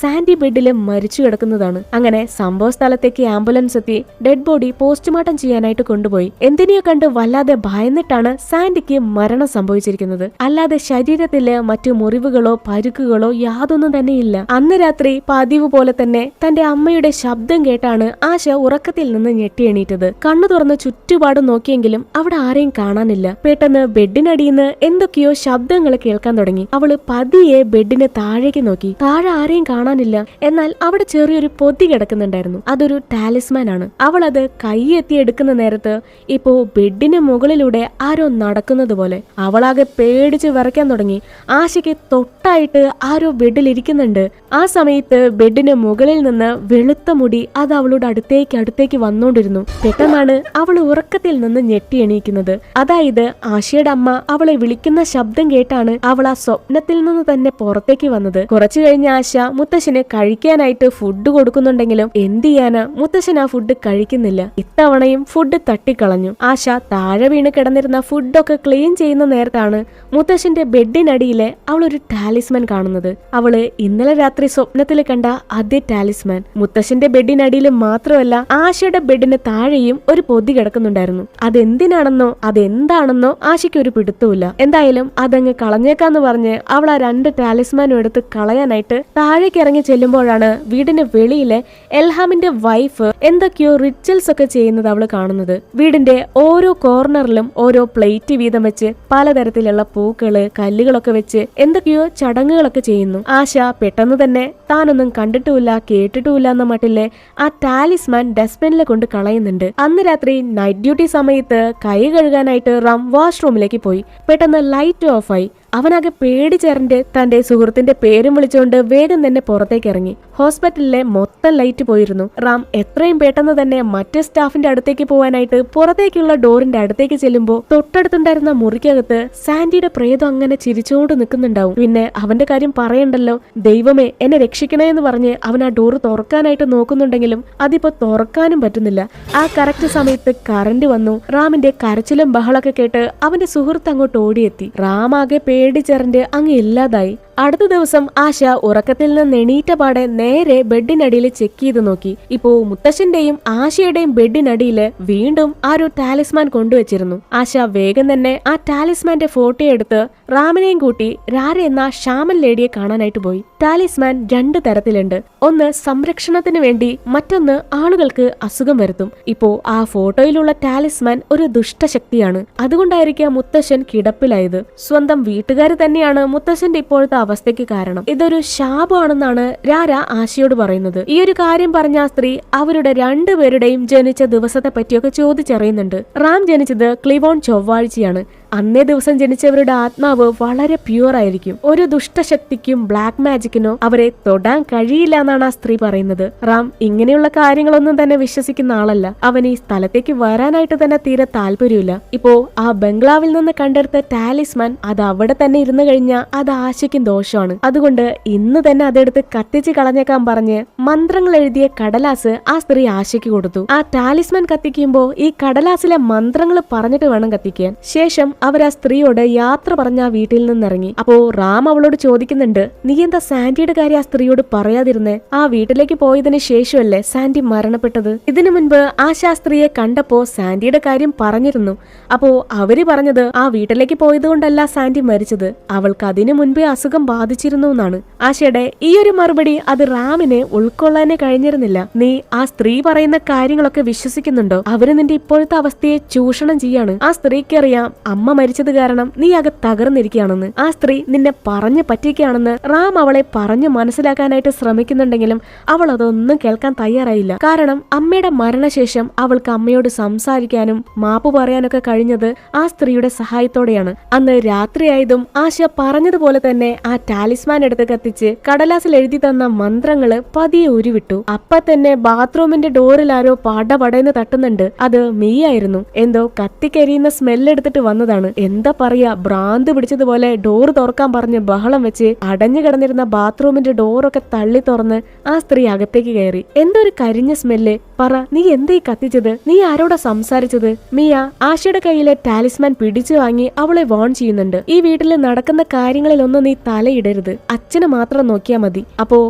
സാൻഡി ബെഡില് മരിച്ചു കിടക്കുന്നതാണ്. അങ്ങനെ സംഭവ സ്ഥലത്തേക്ക് ആംബുലൻസ് എത്തി ഡെഡ് ബോഡി പോസ്റ്റ്മോർട്ടം ചെയ്യാനായിട്ട് കൊണ്ടുപോയി. എന്തിനെയോ കണ്ട് വല്ലാതെ ഭയന്നിട്ടാണ് സാൻഡിക്ക് മരണം സംഭവിച്ചിരിക്കുന്നത്. അല്ലാതെ ശരീരത്തില് മറ്റു മുറിവുകളോ പരുക്കുകളോ യാതൊന്നും തന്നെയില്ല. അന്ന് രാത്രി പതിവ് പോലെ തന്നെ തന്റെ അമ്മയുടെ ശബ്ദം കേട്ടാണ് ആശ ഉറക്കത്തിൽ നിന്ന് ഞെട്ടി എണീറ്റത്. കണ്ണു തുറന്ന് ചുറ്റുപാടും നോക്കിയെങ്കിലും അവിടെ ആരെയും കാണാനില്ല. പെട്ടെന്ന് ബെഡിനടിയിന്ന് എന്തൊക്കെയോ ശബ്ദങ്ങൾ കേൾക്കാൻ തുടങ്ങി. അവള് പതിയെ ബെഡിന് താഴേക്ക് നോക്കി. താഴെ ആരെയും കാണാനില്ല. എന്നാൽ അവിടെ ചെറിയൊരു പൊതി കിടക്കുന്നുണ്ടായിരുന്നു. അതൊരു ടാലിസ്മാൻ ആണ്. അവൾ അത് കൈയെത്തി എടുക്കുന്ന നേരത്ത് ഇപ്പോ ബെഡിന് മുകളിലൂടെ ആരോ നടക്കുന്നത് പോലെ. അവളാകെ പേടിച്ച് വിറയ്ക്കാൻ തുടങ്ങി. ആശയ്ക്ക് തൊട്ടായിട്ട് ആരോ ബെഡിലിരിക്കുന്നുണ്ട്. ആ സമയത്ത് ബെഡിന് മുകളിൽ നിന്ന് വെളുത്ത മുടി അത് അവളുടെ അടുത്തേക്ക് വന്നോണ്ടിരുന്നു. പെട്ടെന്നാണ് അവൾ ഉറക്കത്തിൽ നിന്ന് ഞെട്ടി എണീക്കുന്നത്. അതായത് ആശയുടെ അമ്മ അവളെ വിളിക്കുന്ന ശബ്ദം കേട്ടാണ് അവൾ ആ സ്വപ്നത്തിൽ നിന്ന് തന്നെ പുറത്തേക്ക് വന്നത്. കുറച്ചു കഴിഞ്ഞ ആശ മുത്തശ്ശന് കഴിക്കാനായിട്ട് ഫുഡ് കൊടുക്കുന്നുണ്ടെങ്കിലും എന്ത് ചെയ്യാന്, മുത്തശ്ശൻ ആ ഫുഡ് കഴിക്കുന്നില്ല. ഇത്തവണയും ഫുഡ് തട്ടിക്കളഞ്ഞു. ആശ താഴെ വീണ് കിടന്നിരുന്ന ഫുഡൊക്കെ ക്ലീൻ ചെയ്യുന്ന നേരത്താണ് മുത്തശ്ശന്റെ ബെഡിനടിയിലെ അവളൊരു ടാലിസ്മാൻ കാണുന്നത്. അവള് ഇന്നലെ രാത്രി സ്വപ്നത്തിൽ കണ്ട അതേ ടാലിസ്മാൻ. മുത്തശ്ശന്റെ ബെഡിനടിയിൽ മാത്രമല്ല ആശയുടെ ബെഡിന് താഴെയും ഒരു പൊതി കിടക്കുന്നുണ്ടായിരുന്നു. അതെന്തിനാണെന്നോ അതെന്താണെന്നോ ആശയ്ക്ക് ഒരു പിടുത്തമില്ല. എന്തായാലും അതങ്ങ് കളഞ്ഞേക്കാന്ന് പറഞ്ഞ് അവൾ ആ 2 ടാലിസ്മാനും എടുത്ത് കളയാനായിട്ട് താഴേക്ക് ഇറങ്ങി ചെല്ലുമ്പോഴാണ് വീടിന് വെളിയിലെ എൽഹാമിന്റെ വൈഫ് എന്തൊക്കെയോ റിച്വൽസ് ഒക്കെ ചെയ്യുന്നത് അവള് കാണുന്നത്. വീടിന്റെ ഓരോ കോർണറിലും ഓരോ പ്ലേറ്റ് വീതം വെച്ച് പലതരത്തിലുള്ള പൂക്കള് കല്ലുകളൊക്കെ വെച്ച് എന്തൊക്കെയോ ചടങ്ങുകളൊക്കെ ചെയ്യുന്നു. ആശ പെട്ടെന്ന് തന്നെ താനൊന്നും കണ്ടിട്ടുമില്ല കേട്ടിട്ടുമില്ല എന്ന മട്ടിലെ ആ ടാലിസ്മാൻ ഡസ്റ്റ്ബിനിൽ കൊണ്ട് കളയുന്നുണ്ട്. അന്ന് രാത്രി നൈറ്റ് ഡ്യൂട്ടി സമയത്ത് കൈ കഴുകാനായിട്ട് റാം വാഷ്റൂമിലേക്ക് പോയി. പെട്ടെന്ന് ലൈറ്റ് ഓഫായി. അവനാകെ പേടിച്ചേറിന്റെ തന്റെ സുഹൃത്തിന്റെ പേരും വിളിച്ചുകൊണ്ട് വേഗം തന്നെ പുറത്തേക്ക് ഇറങ്ങി. ഹോസ്പിറ്റലിലെ മൊത്തം ലൈറ്റ് പോയിരുന്നു. റാം എത്രയും പെട്ടെന്ന് തന്നെ മറ്റേ സ്റ്റാഫിന്റെ അടുത്തേക്ക് പോകാനായിട്ട് പുറത്തേക്കുള്ള ഡോറിന്റെ അടുത്തേക്ക് ചെല്ലുമ്പോൾ തൊട്ടടുത്തുണ്ടായിരുന്ന മുറിക്കകത്ത് സാൻഡിയുടെ പ്രേതം അങ്ങനെ ചിരിച്ചുകൊണ്ട് നിൽക്കുന്നുണ്ടാവും. പിന്നെ അവന്റെ കാര്യം പറയണ്ടല്ലോ. ദൈവമേ എന്നെ രക്ഷിക്കണേ എന്ന് പറഞ്ഞ് അവൻ ആ ഡോറ് തുറക്കാനായിട്ട് നോക്കുന്നുണ്ടെങ്കിലും അതിപ്പോ തുറക്കാനും പറ്റുന്നില്ല. ആ കറക്റ്റ് സമയത്ത് കറണ്ട് വന്നു. റാമിന്റെ കരച്ചിലും ബഹളൊക്കെ കേട്ട് അവന്റെ സുഹൃത്ത് അങ്ങോട്ട് ഓടിയെത്തി. റാം ആകെ പേടിച്ചെറിന്റെ അങ്ങ് ഇല്ലാതായി. അടുത്ത ദിവസം ആശ ഉറക്കത്തിൽ നിന്ന് എണീറ്റ പാടെ നേരെ ബെഡിനടിയിൽ ചെക്ക് ചെയ്ത് നോക്കി. ഇപ്പോ മുത്തശ്ശന്റെയും ആശയുടെയും ബെഡിനടിയിൽ വീണ്ടും ആരോ ടാലിസ്മാൻ കൊണ്ടുവച്ചിരുന്നു. ആശ വേഗം തന്നെ ആ ടാലിസ്മാന്റെ ഫോട്ടോ എടുത്ത് റാമിനെയും കൂട്ടി രാര എന്ന ഷാമൻ ലേഡിയെ കാണാനായിട്ട് പോയി. ടാലിസ്മാൻ 2 തരത്തിലുണ്ട്. ഒന്ന് സംരക്ഷണത്തിന് വേണ്ടി, മറ്റൊന്ന് ആളുകൾക്ക് അസുഖം വരുത്തും. ഇപ്പോ ആ ഫോട്ടോയിലുള്ള ടാലിസ്മാൻ ഒരു ദുഷ്ടശക്തിയാണ്. അതുകൊണ്ടായിരിക്കാം മുത്തശ്ശൻ കിടപ്പിലായത്. സ്വന്തം വീട്ടുകാർ തന്നെയാണ് മുത്തശ്ശന്റെ ഇപ്പോഴത്തെ അവസ്ഥയ്ക്ക് കാരണം. ഇതൊരു ശാപമാണെന്നാണ് രാര ആശയോട് പറയുന്നത്. ഈ ഒരു കാര്യം പറഞ്ഞ ആ സ്ത്രീ അവരുടെ 2 പേരുടെയും ജനിച്ച ദിവസത്തെ പറ്റിയൊക്കെ ചോദിച്ചറിയുന്നുണ്ട്. റാം ജനിച്ചത് ക്ലിവോൺ ചൊവ്വാഴ്ചയാണ്. അന്നേ ദിവസം ജനിച്ചവരുടെ ആത്മാവ് വളരെ പ്യൂർ ആയിരിക്കും. ഒരു ദുഷ്ടശക്തിക്കും ബ്ലാക്ക് മാജിക്കിനോ അവരെ തൊടാൻ കഴിയില്ല എന്നാണ് ആ സ്ത്രീ പറയുന്നത്. റാം ഇങ്ങനെയുള്ള കാര്യങ്ങളൊന്നും തന്നെ വിശ്വസിക്കുന്ന ആളല്ല. അവൻ ഈ സ്ഥലത്തേക്ക് വരാനായിട്ട് തന്നെ തീരെ താല്പര്യമില്ല. ഇപ്പോ ആ ബംഗ്ലാവിൽ നിന്ന് കണ്ടെടുത്ത ടാലിസ്മാൻ അത് അവിടെ തന്നെ ഇരുന്നു കഴിഞ്ഞാൽ അത് ആശയ്ക്കും ദോഷമാണ്. അതുകൊണ്ട് ഇന്ന് തന്നെ അതെടുത്ത് കത്തിച്ച് കളഞ്ഞേക്കാൻ പറഞ്ഞ് മന്ത്രങ്ങൾ എഴുതിയ കടലാസ് ആ സ്ത്രീ ആശയ്ക്ക് കൊടുത്തു. ആ ടാലിസ്മാൻ കത്തിക്കുമ്പോ ഈ കടലാസിലെ മന്ത്രങ്ങൾ പറഞ്ഞിട്ട് വേണം കത്തിക്കാൻ. ശേഷം അവർ ആ സ്ത്രീയോട് യാത്ര പറഞ്ഞ ആ വീട്ടിൽ നിന്നിറങ്ങി. അപ്പോ റാം അവളോട് ചോദിക്കുന്നുണ്ട്, നീ എന്താ സാൻഡിയുടെ കാര്യം ആ സ്ത്രീയോട് പറയാതിരുന്നേ? ആ വീട്ടിലേക്ക് പോയതിനു ശേഷമല്ലേ സാൻഡി മരണപ്പെട്ടത്? ഇതിനു മുൻപ് ആശാ സ്ത്രീയെ കണ്ടപ്പോ സാൻഡിയുടെ കാര്യം പറഞ്ഞിരുന്നു. അപ്പോ അവര് പറഞ്ഞത് ആ വീട്ടിലേക്ക് പോയത് കൊണ്ടല്ല സാൻഡി മരിച്ചത്, അവൾക്ക് അതിനു മുൻപേ അസുഖം ബാധിച്ചിരുന്നു എന്നാണ്. ആശയുടെ ഈ ഒരു മറുപടി അത് റാമിന് ഉൾക്കൊള്ളാനേ കഴിഞ്ഞിരുന്നില്ല. നീ ആ സ്ത്രീ പറയുന്ന കാര്യങ്ങളൊക്കെ വിശ്വസിക്കുന്നുണ്ടോ? അവര് നിന്റെ ഇപ്പോഴത്തെ അവസ്ഥയെ ചൂഷണം ചെയ്യാണ്. ആ സ്ത്രീക്കറിയാം അമ്മ അമ്മ മരിച്ചത് കാരണം നീ ആകെ തകർന്നിരിക്കുകയാണെന്ന്. ആ സ്ത്രീ നിന്നെ പറഞ്ഞു പറ്റിക്കുകയാണെന്ന് റാം അവളെ പറഞ്ഞു മനസ്സിലാക്കാനായിട്ട് ശ്രമിക്കുന്നുണ്ടെങ്കിലും അവൾ അതൊന്നും കേൾക്കാൻ തയ്യാറായില്ല. കാരണം അമ്മയുടെ മരണശേഷം അവൾക്ക് അമ്മയോട് സംസാരിക്കാനും മാപ്പ് പറയാനൊക്കെ കഴിഞ്ഞത് ആ സ്ത്രീയുടെ സഹായത്തോടെയാണ്. അന്ന് രാത്രിയായതും ആശ പറഞ്ഞതുപോലെ തന്നെ ആ ടാലിസ്മാൻ എടുത്ത് കത്തിച്ച് കടലാസിൽ എഴുതി തന്ന മന്ത്രങ്ങള് പതിയെ ഉരുവിട്ടു. അപ്പൊ തന്നെ ബാത്റൂമിന്റെ ഡോറിൽ ആരോ പടപടയെന്ന് തട്ടുന്നുണ്ട്. അത് മീയായിരുന്നു. എന്തോ കത്തിക്കരിയുന്ന സ്മെല്ലെടുത്തിട്ട് വന്നതാണ്. എന്താ പറയാ, ഭ്രാന്ത് പിടിച്ചതുപോലെ ഡോറ് തുറക്കാൻ പറഞ്ഞ് ബഹളം വെച്ച് അടഞ്ഞു കിടന്നിരുന്ന ബാത്റൂമിന്റെ ഡോറൊക്കെ തള്ളി തുറന്ന് ആ സ്ത്രീ അകത്തേക്ക് കയറി. എന്തോ ഒരു കരിഞ്ഞ സ്മെല്ല്. പറ, നീ എന്തായി കത്തിച്ചത്? നീ ആരോടാ സംസാരിച്ചത്? മിയ ആശയുടെ കയ്യിലെ ടാലിസ്മാൻ പിടിച്ചു വാങ്ങി അവളെ വോൺ ചെയ്യുന്നുണ്ട്. ഈ വീട്ടിൽ നടക്കുന്ന കാര്യങ്ങളിലൊന്നും നീ തലയിടരുത്, അച്ഛനെ മാത്രം നോക്കിയാ മതി. അപ്പോ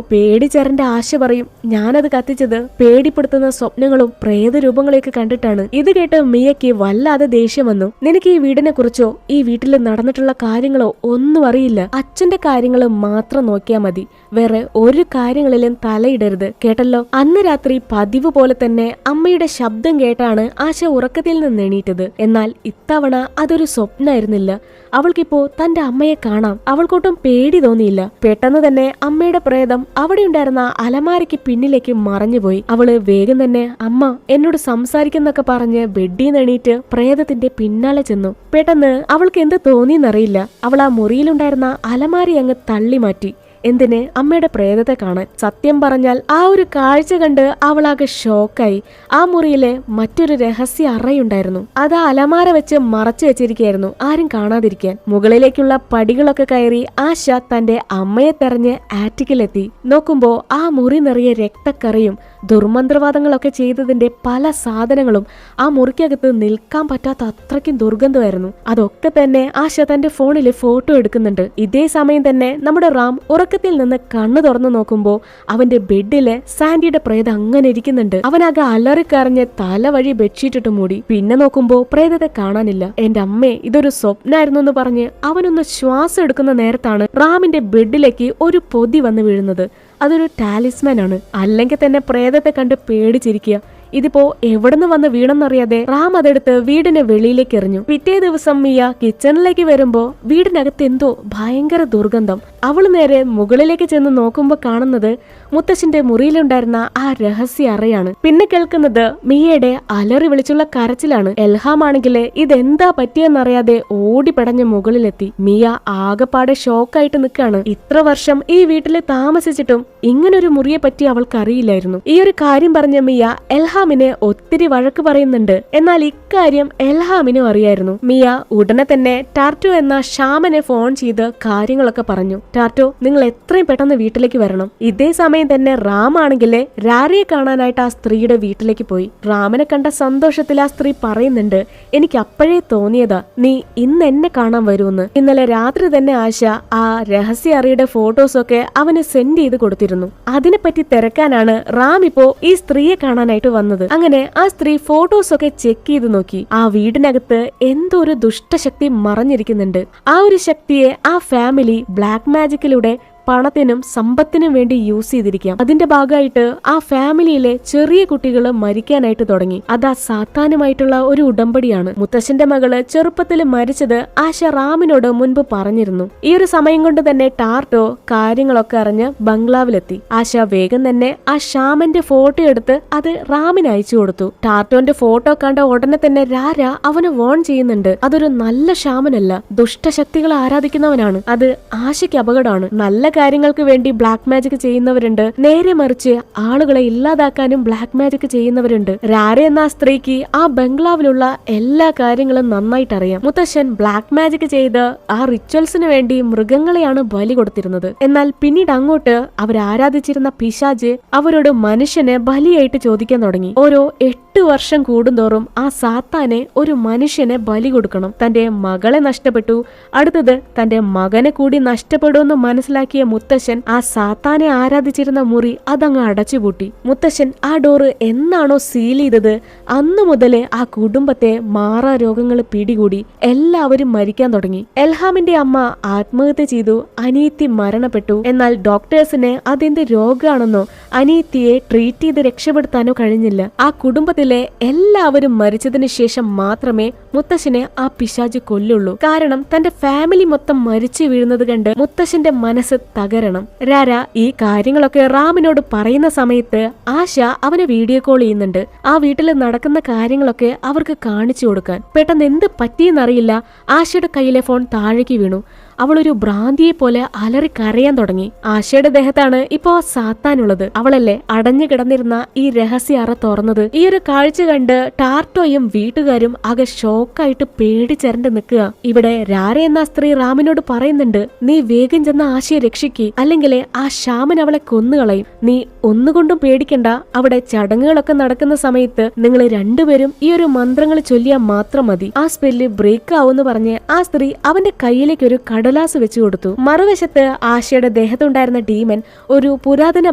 പേടിച്ചരന്റെ ആശ പറയും, ഞാനത് കത്തിച്ചത് പേടിപ്പെടുത്തുന്ന സ്വപ്നങ്ങളും പ്രേതരൂപങ്ങളെയൊക്കെ കണ്ടിട്ടാണ്. ഇത് കേട്ട് മിയയ്ക്ക് വല്ലാതെ ദേഷ്യം വന്നു. നിനക്ക് ഈ വീടിനെ കുറിച്ചോ ഈ വീട്ടിൽ നടന്നിട്ടുള്ള കാര്യങ്ങളോ ഒന്നും അറിയില്ല. അച്ഛന്റെ കാര്യങ്ങൾ മാത്രം നോക്കിയാ മതി, വേറെ ഒരു കാര്യങ്ങളിലും തലയിടരുത്, കേട്ടല്ലോ? അന്ന് രാത്രി പതിവ് പോലെ തന്നെ അമ്മയുടെ ശബ്ദം കേട്ടാണ് ആശ ഉറക്കത്തിൽ നിന്ന് എണീറ്റത്. എന്നാൽ ഇത്തവണ അതൊരു സ്വപ്നമായിരുന്നില്ല. അവൾക്കിപ്പോ തന്റെ അമ്മയെ കാണാം. അവൾക്കൊട്ടും പേടി തോന്നിയില്ല. പെട്ടെന്ന് തന്നെ അമ്മയുടെ പ്രേതം അവിടെ ഉണ്ടായിരുന്ന അലമാരയ്ക്ക് പിന്നിലേക്ക് മറഞ്ഞുപോയി. അവള് വേഗം തന്നെ അമ്മ എന്നോട് സംസാരിക്കുന്നൊക്കെ പറഞ്ഞ് ബെഡിന്ന് എണീറ്റ് പ്രേതത്തിന്റെ പിന്നാലെ ചെന്നു. പെട്ടെന്ന് അവൾക്ക് എന്ത് തോന്നിയെന്നറിയില്ല. അവൾ ആ മുറിയിലുണ്ടായിരുന്ന അലമാരി അങ്ങ് തള്ളി മാറ്റി. എന്തിന്? അമ്മയുടെ പ്രേതത്തെ കാണാൻ. സത്യം പറഞ്ഞാൽ ആ ഒരു കാഴ്ച കണ്ട് അവളാകെ ഷോക്കായി. ആ മുറിയിലെ മറ്റൊരു രഹസ്യ അറയുണ്ടായിരുന്നു. അത് ആ അലമാര വെച്ച് മറച്ചു വെച്ചിരിക്കുകയായിരുന്നു, ആരും കാണാതിരിക്കാൻ. മുകളിലേക്കുള്ള പടികളൊക്കെ കയറി ആശ തന്റെ അമ്മയെ തെരഞ്ഞ് ആറ്റിക്കിലെത്തി. നോക്കുമ്പോ ആ മുറി നിറയെ രക്തക്കറിയും ദുർമന്ത്രവാദങ്ങളൊക്കെ ചെയ്തതിന്റെ പല സാധനങ്ങളും ആ മുറിക്കകത്ത് നിൽക്കാൻ പറ്റാത്ത അത്രയ്ക്കും ദുർഗന്ധമായിരുന്നു. അതൊക്കെ തന്നെ ആശ തന്റെ ഫോണിൽ ഫോട്ടോ എടുക്കുന്നുണ്ട്. ഇതേ സമയം തന്നെ നമ്മുടെ റാം ഉറക്കത്തിൽ നിന്ന് കണ്ണു തുറന്നു നോക്കുമ്പോ അവന്റെ ബെഡില് സാൻഡിയുടെ പ്രേതം അങ്ങനെ ഇരിക്കുന്നുണ്ട്. അവനാകെ അലറിക്കറിഞ്ഞ് തല വഴി ബെഡ്ഷീറ്റിട്ട് മൂടി. പിന്നെ നോക്കുമ്പോ പ്രേതത്തെ കാണാനില്ല. എന്റെ അമ്മേ, ഇതൊരു സ്വപ്നായിരുന്നു എന്ന് പറഞ്ഞ് അവനൊന്ന് ശ്വാസം എടുക്കുന്ന നേരത്താണ് റാമിന്റെ ബെഡിലേക്ക് ഒരു പൊതി വന്ന് വീഴുന്നത്. അതൊരു ടാലിസ്മാൻ ആണ്. അല്ലെങ്കിൽ തന്നെ പ്രേതത്തെ കണ്ട് പേടിച്ചിരിക്കുക. ഇതിപ്പോ എവിടുന്ന് വന്ന് വീണെന്നറിയാതെ റാം അതെടുത്ത് വീടിന് വെളിയിലേക്ക് എറിഞ്ഞു. പിറ്റേ ദിവസം മിയ കിച്ചണിലേക്ക് വരുമ്പോ വീടിനകത്ത് എന്തോ ഭയങ്കര ദുർഗന്ധം. അവള് നേരെ മുകളിലേക്ക് ചെന്ന് നോക്കുമ്പോ കാണുന്നത് മുത്തശ്ശന്റെ മുറിയിലുണ്ടായിരുന്ന ആ രഹസ്യ അറയാണ്. പിന്നെ കേൾക്കുന്നത് മിയയുടെ അലറി വിളിച്ചുള്ള കരച്ചിലാണ്. എൽഹാം ആണെങ്കില് ഇതെന്താ പറ്റിയെന്നറിയാതെ ഓടിപ്പടഞ്ഞ് മുകളിലെത്തി. മിയ ആകെപ്പാടെ ഷോക്കായിട്ട് നിൽക്കാണ്. ഇത്ര വർഷം ഈ വീട്ടില് താമസിച്ചിട്ടും ഇങ്ങനൊരു മുറിയെ പറ്റി അവൾക്കറിയില്ലായിരുന്നു. ഈ ഒരു കാര്യം പറഞ്ഞ മിയ എൽഹാമിനെ ഒത്തിരി വഴക്ക് പറയുന്നുണ്ട്. എന്നാൽ ഇക്കാര്യം എൽഹാമിനും അറിയായിരുന്നു. മിയ ഉടനെ തന്നെ ടാർട്ടോ എന്ന ഷാമനെ ഫോൺ ചെയ്ത് കാര്യങ്ങളൊക്കെ പറഞ്ഞു. ടാർട്ടോ, നിങ്ങൾ എത്രയും പെട്ടെന്ന് വീട്ടിലേക്ക് വരണം. ഇതേ സമയം തന്നെ റാം ആണെങ്കിലേ രാരയെ കാണാനായിട്ട് ആ സ്ത്രീയുടെ വീട്ടിലേക്ക് പോയി. റാമിനെ കണ്ട സന്തോഷത്തിൽ ആ സ്ത്രീ പറയുന്നുണ്ട്, എനിക്ക് അപ്പോഴേ തോന്നിയതാ നീ ഇന്ന് എന്നെ കാണാൻ വരുമെന്ന്. ഇന്നലെ രാത്രി തന്നെ ആശ ആ രഹസ്യ അറിയുടെ ഫോട്ടോസൊക്കെ അവന് സെൻഡ് ചെയ്ത് കൊടുത്തിരുന്നു. അതിനെപ്പറ്റി തിരക്കാനാണ് റാം ഇപ്പോ ഈ സ്ത്രീയെ കാണാനായിട്ട് വന്നത്. അങ്ങനെ ആ സ്ത്രീ ഫോട്ടോസ് ഒക്കെ ചെക്ക് ചെയ്ത് നോക്കി. ആ വീടിനകത്ത് എന്തോ ഒരു ദുഷ്ടശക്തി മറഞ്ഞിരിക്കുന്നുണ്ട്. ആ ഒരു ശക്തിയെ ആ ഫാമിലി ബ്ലാക്ക് മാജിക്കിലൂടെ പണത്തിനും സമ്പത്തിനും വേണ്ടി യൂസ് ചെയ്തിരിക്കാം. അതിന്റെ ഭാഗമായിട്ട് ആ ഫാമിലിയിലെ ചെറിയ കുട്ടികൾ മരിക്കാനായിട്ട് തുടങ്ങി. അത് ആ സാത്താനുമായിട്ടുള്ള ഒരു ഉടമ്പടിയാണ്. മുത്തശ്ശന്റെ മകള് ചെറുപ്പത്തിൽ മരിച്ചത് ആശ റാമിനോട് മുൻപ് പറഞ്ഞിരുന്നു. ഈ ഒരു സമയം കൊണ്ട് തന്നെ ടാർട്ടോ കാര്യങ്ങളൊക്കെ അറിഞ്ഞ് ബംഗ്ലാവിലെത്തി. ആശ വേഗം തന്നെ ആ ഷാമന്റെ ഫോട്ടോ എടുത്ത് അത് റാമിന് അയച്ചു കൊടുത്തു. ടാർട്ടോന്റെ ഫോട്ടോ കണ്ട ഉടനെ തന്നെ രാര അവന് വോൺ ചെയ്യുന്നുണ്ട്. അതൊരു നല്ല ഷാമനല്ല, ദുഷ്ടശക്തികൾ ആരാധിക്കുന്നവനാണ്. അത് ആശയ്ക്ക് അപകടമാണ്. നല്ല കാര്യങ്ങൾക്ക് വേണ്ടി ബ്ലാക്ക് മാജിക് ചെയ്യുന്നവരുണ്ട്, നേരെ മറിച്ച് ആളുകളെ ഇല്ലാതാക്കാനും ബ്ലാക്ക് മാജിക് ചെയ്യുന്നവരുണ്ട്. രാര എന്ന സ്ത്രീക്ക് ആ ബംഗ്ലാവിലുള്ള എല്ലാ കാര്യങ്ങളും നന്നായിട്ട് അറിയാം. മുത്തശ്ശൻ ബ്ലാക്ക് മാജിക് ചെയ്ത് ആ റിച്വൽസിന് വേണ്ടി മൃഗങ്ങളെയാണ് ബലി കൊടുത്തിരുന്നത്. എന്നാൽ പിന്നീട് അങ്ങോട്ട് അവർ ആരാധിച്ചിരുന്ന പിശാച് അവരോട് മനുഷ്യനെ ബലിയായിട്ട് ചോദിക്കാൻ തുടങ്ങി. ഓരോ 8 വർഷം കൂടുന്തോറും ആ സാത്താനെ ഒരു മനുഷ്യനെ ബലി കൊടുക്കണം. തന്റെ മകളെ നഷ്ടപ്പെട്ടു, അടുത്തത് തന്റെ മകനെ കൂടി നഷ്ടപ്പെടുമെന്ന് മനസ്സിലാക്കിയ മുത്തശ്ശൻ ആ സാത്താനെ ആരാധിച്ചിരുന്ന മുറി അതങ്ങ് അടച്ചുപൂട്ടി. മുത്തശ്ശൻ ആ ഡോറ് എന്നാണോ സീൽ ചെയ്തത് അന്നു മുതല് ആ കുടുംബത്തെ മാറാ രോഗങ്ങൾ പിടികൂടി എല്ലാവരും മരിക്കാൻ തുടങ്ങി. എൽഹാമിന്റെ അമ്മ ആത്മഹത്യ ചെയ്തു, അനീത്തി മരണപ്പെട്ടു. എന്നാൽ ഡോക്ടേഴ്സിന് അതെന്ത് രോഗാണെന്നോ അനീത്തിയെ ട്രീറ്റ് ചെയ്ത് രക്ഷപ്പെടുത്താനോ കഴിഞ്ഞില്ല. ആ കുടുംബത്തിലെ എല്ലാവരും മരിച്ചതിന് ശേഷം മാത്രമേ മുത്തശ്ശനെ ആ പിശാച് കൊല്ലുള്ളൂ. കാരണം തന്റെ ഫാമിലി മൊത്തം മരിച്ചു വീഴുന്നത് കണ്ട് മുത്തശ്ശന്റെ മനസ്സ് തകരണം. രാര ഈ കാര്യങ്ങളൊക്കെ റാമിനോട് പറയുന്ന സമയത്ത് ആശ അവനെ വീഡിയോ കോൾ ചെയ്യുന്നുണ്ട്. ആ വീട്ടിൽ നടക്കുന്ന കാര്യങ്ങളൊക്കെ അവർക്ക് കാണിച്ചു കൊടുക്കാൻ. പെട്ടെന്ന് എന്ത് പറ്റിയെന്നറിയില്ല, ആശയുടെ കയ്യിലെ ഫോൺ താഴേക്ക് വീണു. അവളൊരു ഭ്രാന്തിയെ പോലെ അലറി കരയാൻ തുടങ്ങി. ആശയുടെ ദേഹത്താണ് ഇപ്പോ സാത്താനുള്ളത്. അവളല്ലേ അടഞ്ഞു കിടന്നിരുന്ന ഈ രഹസ്യ അറ തുറന്നത്. ഈ ഒരു കാഴ്ച കണ്ട് ടാർട്ടോയും വീട്ടുകാരും ആകെ ഷോക്കായിട്ട് പേടിച്ചരണ്ട് നിൽക്കുക. ഇവിടെ രാര എന്ന സ്ത്രീ റാമിനോട് പറയുന്നുണ്ട്, നീ വേഗം ചെന്ന ആശയെ രക്ഷിക്ക്, അല്ലെങ്കിൽ ആ ശ്യാമൻ അവളെ കൊന്നുകളയും. നീ ഒന്നുകൊണ്ടും പേടിക്കണ്ട. അവിടെ ചടങ്ങുകളൊക്കെ നടക്കുന്ന സമയത്ത് നിങ്ങൾ രണ്ടുപേരും ഈ ഒരു മന്ത്രങ്ങൾ ചൊല്ലിയാൽ മാത്രം മതി. ആ സ്പെല്ല് ബ്രേക്ക് ആവുമെന്ന് പറഞ്ഞ് ആ സ്ത്രീ അവന്റെ കയ്യിലേക്ക് ഒരു കടലാസ് വെച്ചു കൊടുത്തു. മറുവശത്ത് ആശയുടെ ദേഹത്തുണ്ടായിരുന്ന ഡീമൻ ഒരു പുരാതന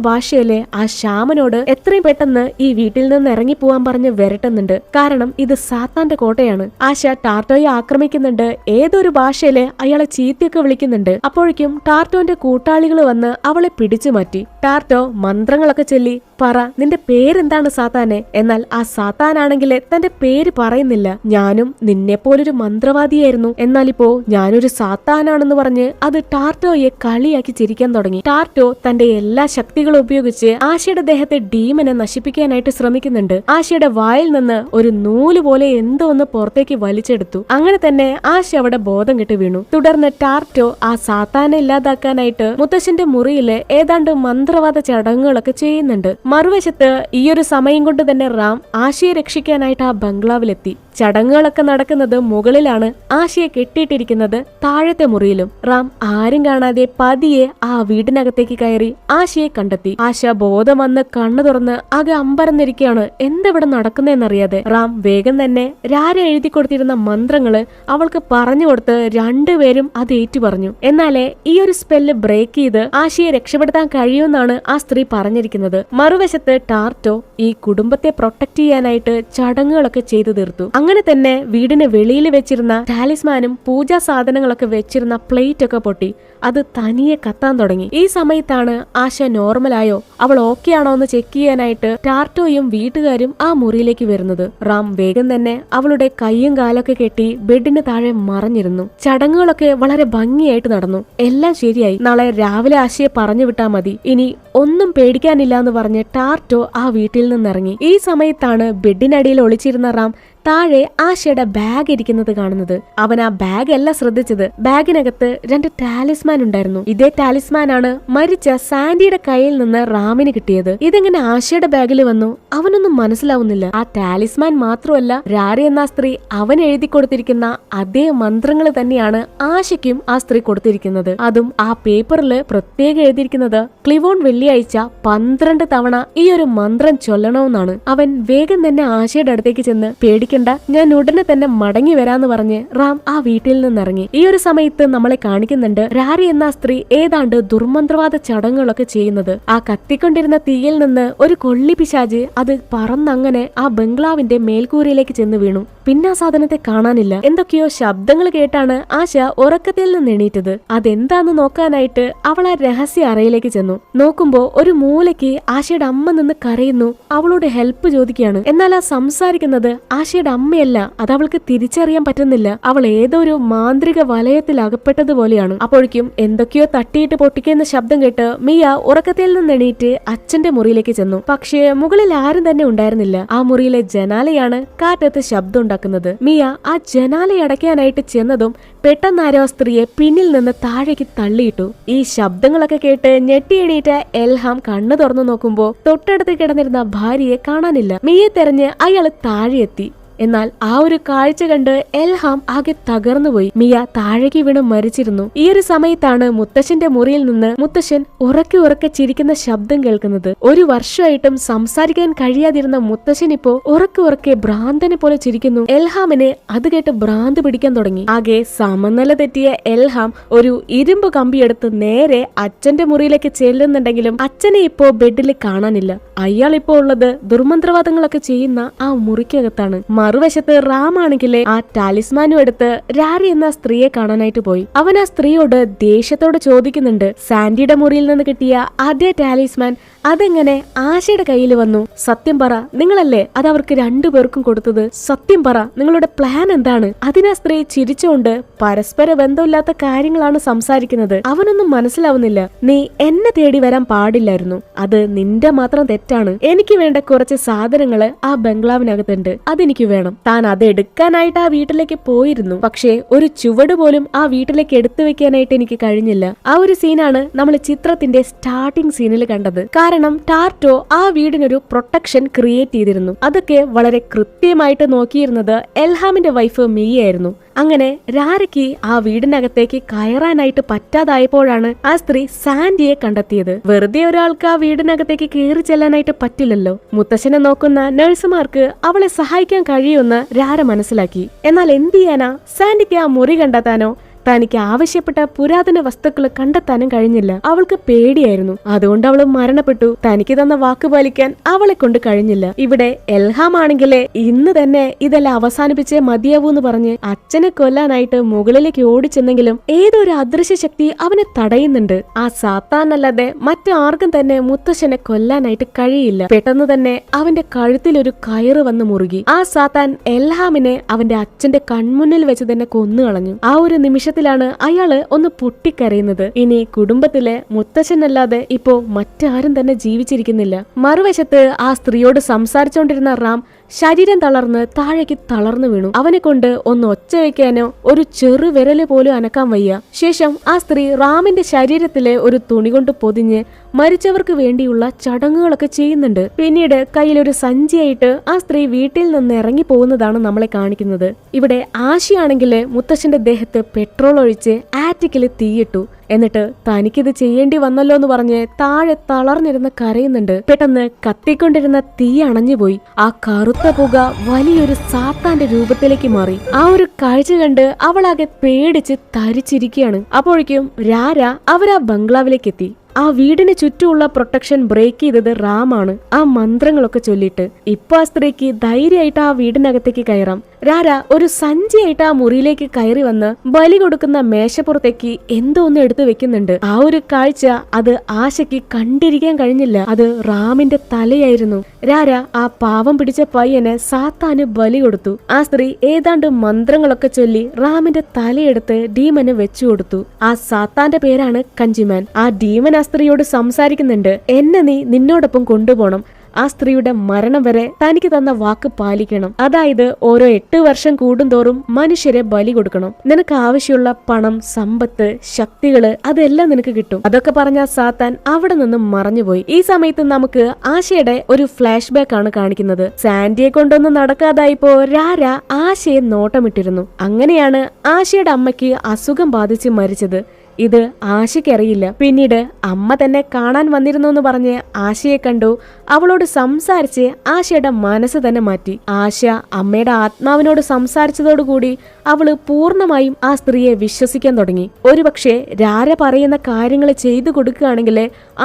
ഭാഷയിലെ ആ ശ്യാമനോട് എത്രയും പെട്ടെന്ന് ഈ വീട്ടിൽ നിന്ന് ഇറങ്ങി പോവാൻ പറഞ്ഞ് വരട്ടുന്നുണ്ട്. കാരണം ഇത് സാത്താന്റെ കോട്ടയാണ്. ആശ ടാർട്ടോയെ ആക്രമിക്കുന്നുണ്ട്. ഏതൊരു ഭാഷയിലെ അയാളെ ചീത്തയൊക്കെ വിളിക്കുന്നുണ്ട്. അപ്പോഴേക്കും ടാർട്ടോന്റെ കൂട്ടാളികൾ വന്ന് അവളെ പിടിച്ചു മാറ്റി. ടാർട്ടോ മന്ത്രങ്ങളൊക്കെ ചൊല്ലി, പറ നിന്റെ പേരെന്താണ് സാത്താനെ? എന്നാൽ ആ സാത്താനാണെങ്കിൽ തന്റെ പേര് പറയുന്നില്ല. ഞാനും നിന്നെ പോലൊരു മന്ത്രവാദിയായിരുന്നു, എന്നാലിപ്പോ ഞാനൊരു സാത്താനാണെന്ന് പറഞ്ഞ് അത് ടാർട്ടോയെ കളിയാക്കി ചിരിക്കാൻ തുടങ്ങി. ടാർട്ടോ തന്റെ എല്ലാ ശക്തികളും ഉപയോഗിച്ച് ആശയുടെ ദേഹത്തെ ഡീമനെ നശിപ്പിക്കാനായിട്ട് ശ്രമിക്കുന്നുണ്ട്. ആശയുടെ വായിൽ നിന്ന് ഒരു നൂല് പോലെ എന്തോ ഒന്ന് പുറത്തേക്ക് വലിച്ചെടുത്തു. അങ്ങനെ തന്നെ ആശ അവിടെ ബോധം കെട്ട് വീണു. തുടർന്ന് ടാർട്ടോ ആ സാത്താനെ ഇല്ലാതാക്കാനായിട്ട് മുത്തശ്ശന്റെ മുറിയില് ഏതാണ്ട് മന്ത്രവാദ ചടങ്ങുകളൊക്കെ ചെയ്യുന്നുണ്ട്. മറുവശത്ത് ഈ ഒരു സമയം കൊണ്ട് തന്നെ റാം ആശയെ രക്ഷിക്കാനായിട്ട് ആ ബംഗ്ലാവിലെത്തി. ചടങ്ങുകളൊക്കെ നടക്കുന്നത് മുകളിലാണ്, ആശയെ കെട്ടിയിട്ടിരിക്കുന്നത് താഴത്തെ മുറിയിലും. റാം ആരും കാണാതെ പതിയെ ആ വീടിനകത്തേക്ക് കയറി ആശയെ കണ്ടെത്തി. ആശ ബോധം വന്ന് കണ്ണു തുറന്ന് ആകെ അമ്പരന്നിരിക്കുകയാണ്. എന്തെവിടെ നടക്കുന്നതെന്നറിയാതെ റാം വേഗം തന്നെ രാര എഴുതി കൊടുത്തിരുന്ന മന്ത്രങ്ങള് അവൾക്ക് പറഞ്ഞു കൊടുത്ത് രണ്ടുപേരും അത് ഏറ്റു പറഞ്ഞു. എന്നാലേ ഈ ഒരു സ്പെല്ല് ബ്രേക്ക് ചെയ്ത് ആശയെ രക്ഷപ്പെടുത്താൻ കഴിയുമെന്നാണ് ആ സ്ത്രീ പറഞ്ഞിരിക്കുന്നത്. മറുവശത്ത് ടാർട്ടോ ഈ കുടുംബത്തെ പ്രൊട്ടക്ട് ചെയ്യാനായിട്ട് ചടങ്ങുകളൊക്കെ ചെയ്തു തീർത്തു. അങ്ങനെ തന്നെ വീടിന് വെളിയിൽ വെച്ചിരുന്ന ടാലിസ്മാനും പൂജാ സാധനങ്ങളൊക്കെ വെച്ചിരുന്ന പ്ലേറ്റ് ഒക്കെ പൊട്ടി. അത് തനിയെ കത്താൻ തുടങ്ങി. ഈ സമയത്താണ് ആശ നോർമലായോ, അവൾ ഓക്കെ ആണോ എന്ന് ചെക്ക് ചെയ്യാനായിട്ട് ടാർട്ടോയും വീട്ടുകാരും ആ മുറിയിലേക്ക് വരുന്നത്. റാം വേഗം തന്നെ അവളുടെ കൈയും കാലൊക്കെ കെട്ടി ബെഡിന് താഴെ മറഞ്ഞിരുന്നു. ചടങ്ങുകളൊക്കെ വളരെ ഭംഗിയായിട്ട് നടന്നു. എല്ലാം ശരിയായി. നാളെ രാവിലെ ആശയെ പറഞ്ഞു വിട്ടാ മതി. ഇനി ഒന്നും പേടിക്കാനില്ല എന്ന് പറഞ്ഞ് ടാർട്ടോ ആ വീട്ടിൽ നിന്നിറങ്ങി. ഈ സമയത്താണ് ബെഡിനടിയിൽ ഒളിച്ചിരുന്ന റാം താഴെ ആശയുടെ ബാഗ് ഇരിക്കുന്നത് കാണുന്നത്. അവൻ ആ ബാഗ് അല്ല ശ്രദ്ധിച്ചത്. ബാഗിനകത്ത് 2 ടാലിസ്മാൻ ഉണ്ടായിരുന്നു. ഇതേ ടാലിസ്മാനാണ് മരിച്ച സാൻഡിയുടെ കയ്യിൽ നിന്ന് റാമിന് കിട്ടിയത്. ഇതെങ്ങനെ ആശയുടെ ബാഗിൽ വന്നു? അവനൊന്നും മനസ്സിലാവുന്നില്ല. ആ ടാലിസ്മാൻ മാത്രമല്ല, രാര എന്ന സ്ത്രീ അവൻ എഴുതി കൊടുത്തിരിക്കുന്ന അതേ മന്ത്രങ്ങൾ തന്നെയാണ് ആശയ്ക്കും ആ സ്ത്രീ കൊടുത്തിരിക്കുന്നത്. അതും ആ പേപ്പറിൽ പ്രത്യേകം എഴുതിയിരിക്കുന്നത് ക്ലിവോൺ വെള്ളിയാഴ്ച 12 തവണ ഈ ഒരു മന്ത്രം ചൊല്ലണമെന്നാണ്. അവൻ വേഗം തന്നെ ആശയുടെ അടുത്തേക്ക് ചെന്ന്, പേടിക്ക, ഞാൻ ഉടനെ തന്നെ മടങ്ങി വരാന്ന് പറഞ്ഞ് റാം ആ വീട്ടിൽ നിന്നിറങ്ങി. ഈ ഒരു സമയത്ത് നമ്മളെ കാണിക്കുന്നുണ്ട് രാരി എന്ന സ്ത്രീ ഏതാണ്ട് ദുർമന്ത്രവാദ ചടങ്ങുകളൊക്കെ ചെയ്യുന്നത്. ആ കത്തിക്കൊണ്ടിരുന്ന തീയിൽ നിന്ന് ഒരു കൊള്ളി പിശാച് അത് പറന്നങ്ങനെ ആ ബംഗ്ലാവിന്റെ മേൽക്കൂരയിലേക്ക് ചെന്ന് വീണു. പിന്നെ ആ സാധനത്തെ കാണാനില്ല. എന്തൊക്കെയോ ശബ്ദങ്ങൾ കേട്ടാണ് ആശ ഉറക്കത്തിൽ നിന്ന് എണീറ്റത്. അതെന്താന്ന് നോക്കാനായിട്ട് അവൾ ആ രഹസ്യ അറയിലേക്ക് ചെന്നു. നോക്കുമ്പോ ഒരു മൂലയ്ക്ക് ആശയുടെ അമ്മ നിന്ന് കരയുന്നു. അവളോട് ഹെൽപ്പ് ചോദിക്കുകയാണ്. എന്നാൽ ആ സംസാരിക്കുന്നത് ആശയുടെ അമ്മയല്ല. അത് അവൾക്ക് തിരിച്ചറിയാൻ പറ്റുന്നില്ല. അവൾ ഏതോ ഒരു മാന്ത്രിക വലയത്തിൽ അകപ്പെട്ടതുപോലെയാണ്. അപ്പോഴേക്കും എന്തൊക്കെയോ തട്ടിയിട്ട് പൊട്ടിക്കുന്ന ശബ്ദം കേട്ട് മിയ ഉറക്കത്തിൽ നിന്ന് എണീറ്റ് അച്ഛന്റെ മുറിയിലേക്ക് ചെന്നു. പക്ഷേ മുകളിൽ ആരും തന്നെ ഉണ്ടായിരുന്നില്ല. ആ മുറിയിലെ ജനാലയാണ് കാറ്റത്ത് ശബ്ദം ഉണ്ടാക്കുന്നത്. മിയ ആ ജനാല അടയ്ക്കാനായിട്ട് ചെന്നതും പെട്ടെന്നാരോ സ്ത്രീയെ പിന്നിൽ നിന്ന് താഴേക്ക് തള്ളിയിട്ടു. ഈ ശബ്ദങ്ങളൊക്കെ കേട്ട് ഞെട്ടിയെണീറ്റ എൽഹാം കണ്ണു തുറന്നു നോക്കുമ്പോ തൊട്ടടുത്ത് കിടന്നിരുന്ന ഭാര്യയെ കാണാനില്ല. മിയെ തെരഞ്ഞ് അയാൾ താഴെയെത്തി. എന്നാൽ ആ ഒരു കാഴ്ച കണ്ട് എൽഹാം ആകെ തകർന്നുപോയി. മിയ താഴേക്ക് വീണ് മരിച്ചിരുന്നു. ഈ ഒരു സമയത്താണ് മുത്തശ്ശന്റെ മുറിയിൽ നിന്ന് മുത്തശ്ശൻ ഉറക്കെ ഉറക്കെ ചിരിക്കുന്ന ശബ്ദം കേൾക്കുന്നത്. ഒരു വർഷമായിട്ടും സംസാരിക്കാൻ കഴിയാതിരുന്ന മുത്തശ്ശൻ ഇപ്പോ ഉറക്കെ ഉറക്കെ ഭ്രാന്തനെ പോലെ ചിരിക്കുന്നു. എൽഹാമിനെ അത് കേട്ട് ഭ്രാന്ത് പിടിക്കാൻ തുടങ്ങി. ആകെ സമനില തെറ്റിയ എൽഹാം ഒരു ഇരുമ്പ് കമ്പിയെടുത്ത് നേരെ അച്ഛന്റെ മുറിയിലേക്ക് ചെല്ലുന്നുണ്ടെങ്കിലും അച്ഛനെ ഇപ്പോ ബെഡിൽ കാണാനില്ല. അയാൾ ഇപ്പോ ഉള്ളത് ദുർമന്ത്രവാദങ്ങളൊക്കെ ചെയ്യുന്ന ആ മുറിക്കകത്താണ്. മറുവശത്ത് റാം ആണെങ്കിലേ ആ ടാലിസ്മാനും എടുത്ത് രാരി എന്ന സ്ത്രീയെ കാണാനായിട്ട് പോയി. അവൻ ആ സ്ത്രീയോട് ദേഷ്യത്തോട് ചോദിക്കുന്നുണ്ട്, സാൻഡിയുടെ മുറിയിൽ നിന്ന് കിട്ടിയ അതേ ടാലിസ്മാൻ അതെങ്ങനെ ആശയുടെ കയ്യിൽ വന്നു? സത്യം പറ, നിങ്ങളല്ലേ അത് അവർക്ക് രണ്ടുപേർക്കും കൊടുത്തത്? സത്യം പറ, നിങ്ങളുടെ പ്ലാൻ എന്താണ്? അതിനാ സ്ത്രീ ചിരിച്ചുകൊണ്ട് പരസ്പര ബന്ധമില്ലാത്ത കാര്യങ്ങളാണ് സംസാരിക്കുന്നത്. അവനൊന്നും മനസ്സിലാവുന്നില്ല. നീ എന്നെ തേടി വരാൻ പാടില്ലായിരുന്നു. അത് നിന്റെ മാത്രം തെറ്റാണ്. എനിക്ക് വേണ്ട കുറച്ച് സാധനങ്ങള് ആ ബംഗ്ലാവിനകത്തുണ്ട്, അതെനിക്ക് വേണം. താൻ അത് എടുക്കാനായിട്ട് ആ വീട്ടിലേക്ക് പോയിരുന്നു. പക്ഷേ ഒരു ചുവട് പോലും ആ വീട്ടിലേക്ക് എടുത്തു വെക്കാനായിട്ട് എനിക്ക് കഴിഞ്ഞില്ല. ആ ഒരു സീനാണ് നമ്മൾ ചിത്രത്തിന്റെ സ്റ്റാർട്ടിംഗ് സീനിൽ കണ്ടത്. കാരണം ടാർട്ടോ ആ വീടിനൊരു പ്രൊട്ടക്ഷൻ ക്രിയേറ്റ് ചെയ്തിരുന്നു. അതൊക്കെ വളരെ കൃത്യമായിട്ട് നോക്കിയിരുന്നത് എൽഹാമിന്റെ വൈഫ് മിയയായിരുന്നു. അങ്ങനെ രാരയ്ക്ക് ആ വീടിനകത്തേക്ക് കയറാനായിട്ട് പറ്റാതായപ്പോഴാണ് ആ സ്ത്രീ സാൻഡിയെ കണ്ടെത്തിയത്. വെറുതെ ഒരാൾക്ക് ആ വീടിനകത്തേക്ക് കയറി ചെല്ലാനായിട്ട് പറ്റില്ലല്ലോ. മുത്തശ്ശനെ നോക്കുന്ന നഴ്സുമാർക്ക് അവളെ സഹായിക്കാൻ കഴിയുമെന്ന് രാര മനസ്സിലാക്കി. എന്നാൽ എന്ത് ചെയ്യാനാ? സാൻഡിക്ക് ആ മുറി കണ്ടെത്താനോ തനിക്ക് ആവശ്യപ്പെട്ട പുരാതന വസ്തുക്കൾ കണ്ടെത്താനും കഴിഞ്ഞില്ല. അവൾക്ക് പേടിയായിരുന്നു. അതുകൊണ്ട് അവൾ മരണപ്പെട്ടു. തനിക്ക് തന്ന വാക്ക് പാലിക്കാൻ അവളെ കൊണ്ട് കഴിഞ്ഞില്ല. ഇവിടെ എൽഹാം ആണെങ്കിലേ ഇന്ന് തന്നെ ഇതെല്ലാം അവസാനിപ്പിച്ചേ മതിയാവൂ എന്ന് പറഞ്ഞ് അച്ഛനെ കൊല്ലാനായിട്ട് മുകളിലേക്ക് ഓടിച്ചെന്നെങ്കിലും ഏതൊരു അദൃശ്യ ശക്തി അവനെ തടയുന്നുണ്ട്. ആ സാത്താനല്ലാതെ മറ്റാർക്കും തന്നെ മുത്തശ്ശനെ കൊല്ലാനായിട്ട് കഴിയില്ല. പെട്ടെന്ന് തന്നെ അവന്റെ കഴുത്തിൽ ഒരു കയറ് വന്ന് മുറുകി. ആ സാത്താൻ എൽഹാമിനെ അവന്റെ അച്ഛന്റെ കൺമുന്നിൽ വെച്ച് തന്നെ കൊന്നുകളഞ്ഞു. ആ ഒരു നിമിഷം ാണ് അയാള് ഒന്ന് പൊട്ടിക്കരയുന്നത്. ഇനി കുടുംബത്തിലെ മുത്തശ്ശനല്ലാതെ ഇപ്പോ മറ്റാരും തന്നെ ജീവിച്ചിരിക്കുന്നില്ല. മറുവശത്ത് ആ സ്ത്രീയോട് സംസാരിച്ചോണ്ടിരുന്ന റാം ശരീരം തളർന്ന് താഴേക്ക് തളർന്നു വീണു. അവനെ കൊണ്ട് ഒന്ന് ഒച്ച വയ്ക്കാനോ ഒരു ചെറു വിരല് പോലും അനക്കാൻ വയ്യ. ശേഷം ആ സ്ത്രീ റാമിന്റെ ശരീരത്തിലെ ഒരു തുണി കൊണ്ട് പൊതിഞ്ഞ് മരിച്ചവർക്ക് വേണ്ടിയുള്ള ചടങ്ങുകളൊക്കെ ചെയ്യുന്നുണ്ട്. പിന്നീട് കയ്യിലൊരു സഞ്ചിയായിട്ട് ആ സ്ത്രീ വീട്ടിൽ നിന്ന് ഇറങ്ങി പോകുന്നതാണ് നമ്മളെ കാണിക്കുന്നത്. ഇവിടെ ആശയാണെങ്കില് മുത്തശ്ശന്റെ ദേഹത്ത് പെട്രോൾ ഒഴിച്ച് ആറ്റിക്കില് തീയിട്ടു. എന്നിട്ട് തനിക്കിത് ചെയ്യേണ്ടി വന്നല്ലോ എന്ന് പറഞ്ഞ് താഴെ തളർന്നിരുന്ന് കരയുന്നുണ്ട്. പെട്ടെന്ന് കത്തിക്കൊണ്ടിരുന്ന തീ അണഞ്ഞുപോയി. ആ കറുത്ത പുക വലിയൊരു സാത്താന്റെ രൂപത്തിലേക്ക് മാറി. ആ ഒരു കാഴ്ച കണ്ട് അവളാകെ പേടിച്ച് തരിച്ചിരിക്കുകയാണ്. അപ്പോഴേക്കും രാര അവരാ ബംഗ്ലാവിലേക്ക് എത്തി. ആ വീടിന് ചുറ്റുമുള്ള പ്രൊട്ടക്ഷൻ ബ്രേക്ക് ചെയ്തത് റാമാണ്. ആ മന്ത്രങ്ങളൊക്കെ ചൊല്ലിട്ട് ഇപ്പൊ ആ സ്ത്രീക്ക് ധൈര്യമായിട്ട് ആ വീടിനകത്തേക്ക് കയറാം. രാര ഒരു സഞ്ചിയായിട്ട് ആ മുറിയിലേക്ക് കയറി വന്ന് ബലി കൊടുക്കുന്ന മേശപ്പുറത്തേക്ക് എന്തോ ഒന്ന് എടുത്തു വെക്കുന്നുണ്ട്. ആ ഒരു കാഴ്ച അത് ആശയ്ക്ക് കണ്ടിരിക്കാൻ കഴിഞ്ഞില്ല. അത് റാമിന്റെ തലയായിരുന്നു. രാര ആ പാവം പിടിച്ച പയ്യന് സാത്താന് ബലി കൊടുത്തു. ആ സ്ത്രീ ഏതാണ്ട് മന്ത്രങ്ങളൊക്കെ ചൊല്ലി റാമിന്റെ തലയെടുത്ത് ഡീമന് വെച്ചു കൊടുത്തു. ആ സാത്താന്റെ പേരാണ് കഞ്ചിമാൻ. ആ ഡീമൻ ആ സ്ത്രീയോട് സംസാരിക്കുന്നുണ്ട്. എന്നെ നീ നിന്നോടൊപ്പം കൊണ്ടുപോകണം. ആ സ്ത്രീയുടെ മരണം വരെ തനിക്ക് തന്ന വാക്ക് പാലിക്കണം. അതായത് ഓരോ 8 വർഷം കൂടുന്തോറും മനുഷ്യരെ ബലി കൊടുക്കണം. നിനക്ക് ആവശ്യമുള്ള പണം, സമ്പത്ത്, ശക്തികള് അതെല്ലാം നിനക്ക് കിട്ടും. അതൊക്കെ പറഞ്ഞ സാത്താൻ അവിടെ നിന്നും മറഞ്ഞുപോയി. ഈ സമയത്ത് നമുക്ക് ആശയുടെ ഒരു ഫ്ലാഷ് ബാക്ക് ആണ് കാണിക്കുന്നത്. സാൻഡിയെ കൊണ്ടൊന്നും നടക്കാതായിപ്പോ രാര ആശയെ നോട്ടമിട്ടിരുന്നു. അങ്ങനെയാണ് ആശയുടെ അമ്മയ്ക്ക് അസുഖം ബാധിച്ച് മരിച്ചത്. ഇത് ആശയ്ക്കറിയില്ല. പിന്നീട് അമ്മ തന്നെ കാണാൻ വന്നിരുന്നു എന്ന് പറഞ്ഞ് ആശയെ കണ്ടു. അവളോട് സംസാരിച്ച് ആശയുടെ മനസ്സ് തന്നെ മാറ്റി. ആശ അമ്മയുടെ ആത്മാവിനോട് സംസാരിച്ചതോടുകൂടി അവള് പൂർണ്ണമായും ആ സ്ത്രീയെ വിശ്വസിക്കാൻ തുടങ്ങി. ഒരുപക്ഷെ രാര പറയുന്ന കാര്യങ്ങൾ ചെയ്തു കൊടുക്കുകയാണെങ്കിൽ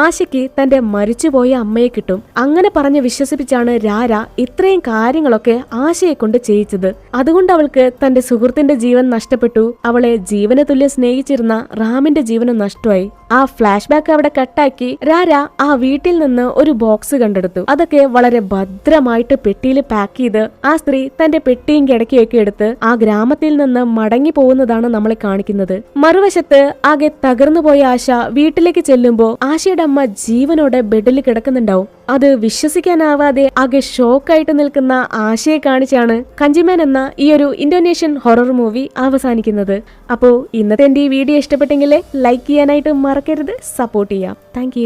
ആശയ്ക്ക് തന്റെ മരിച്ചുപോയ അമ്മയെ കിട്ടും. അങ്ങനെ പറഞ്ഞ് വിശ്വസിപ്പിച്ചാണ് രാര ഇത്രയും കാര്യങ്ങളൊക്കെ ആശയെ കൊണ്ട് ചെയ്യിച്ചത്. അതുകൊണ്ട് അവൾക്ക് തന്റെ സുഹൃത്തിന്റെ ജീവൻ നഷ്ടപ്പെട്ടു. അവളെ ജീവന തുല്യം സ്നേഹിച്ചിരുന്ന റാമിന്റെ ജീവനും നഷ്ടമായി. ആ ഫ്ലാഷ് ബാക്ക് അവിടെ കട്ടാക്കി രാര ആ വീട്ടിൽ നിന്ന് ഒരു ബോക്സ് കണ്ടെടുത്തു. അതൊക്കെ വളരെ ഭദ്രമായിട്ട് പെട്ടിയിൽ പാക്ക് ചെയ്ത് ആ സ്ത്രീ തന്റെ പെട്ടിയും കിടക്കിയൊക്കെ എടുത്ത് ആ ഗ്രാമത്തിൽ നിന്ന് മടങ്ങി പോകുന്നതാണ് നമ്മളെ കാണിക്കുന്നത്. മറുവശത്ത് ആകെ തകർന്നു പോയ ആശ വീട്ടിലേക്ക് ചെല്ലുമ്പോ ആശയുടെ അമ്മ ജീവനോടെ ബെഡിൽ കിടക്കുന്നുണ്ടാവും. അത് വിശ്വസിക്കാനാവാതെ ആകെ ഷോക്കായിട്ട് നിൽക്കുന്ന ആശയെ കാണിച്ചാണ് കഞ്ചിമാൻ എന്ന ഈ ഒരു ഇന്തോനേഷ്യൻ ഹൊറർ മൂവി അവസാനിക്കുന്നത്. അപ്പോ ഇന്നത്തെ എന്റെ ഈ വീഡിയോ ഇഷ്ടപ്പെട്ടെങ്കിൽ ലൈക്ക് ചെയ്യാനായിട്ട് മറക്കരുത്. സപ്പോർട്ട് ചെയ്യാം. താങ്ക്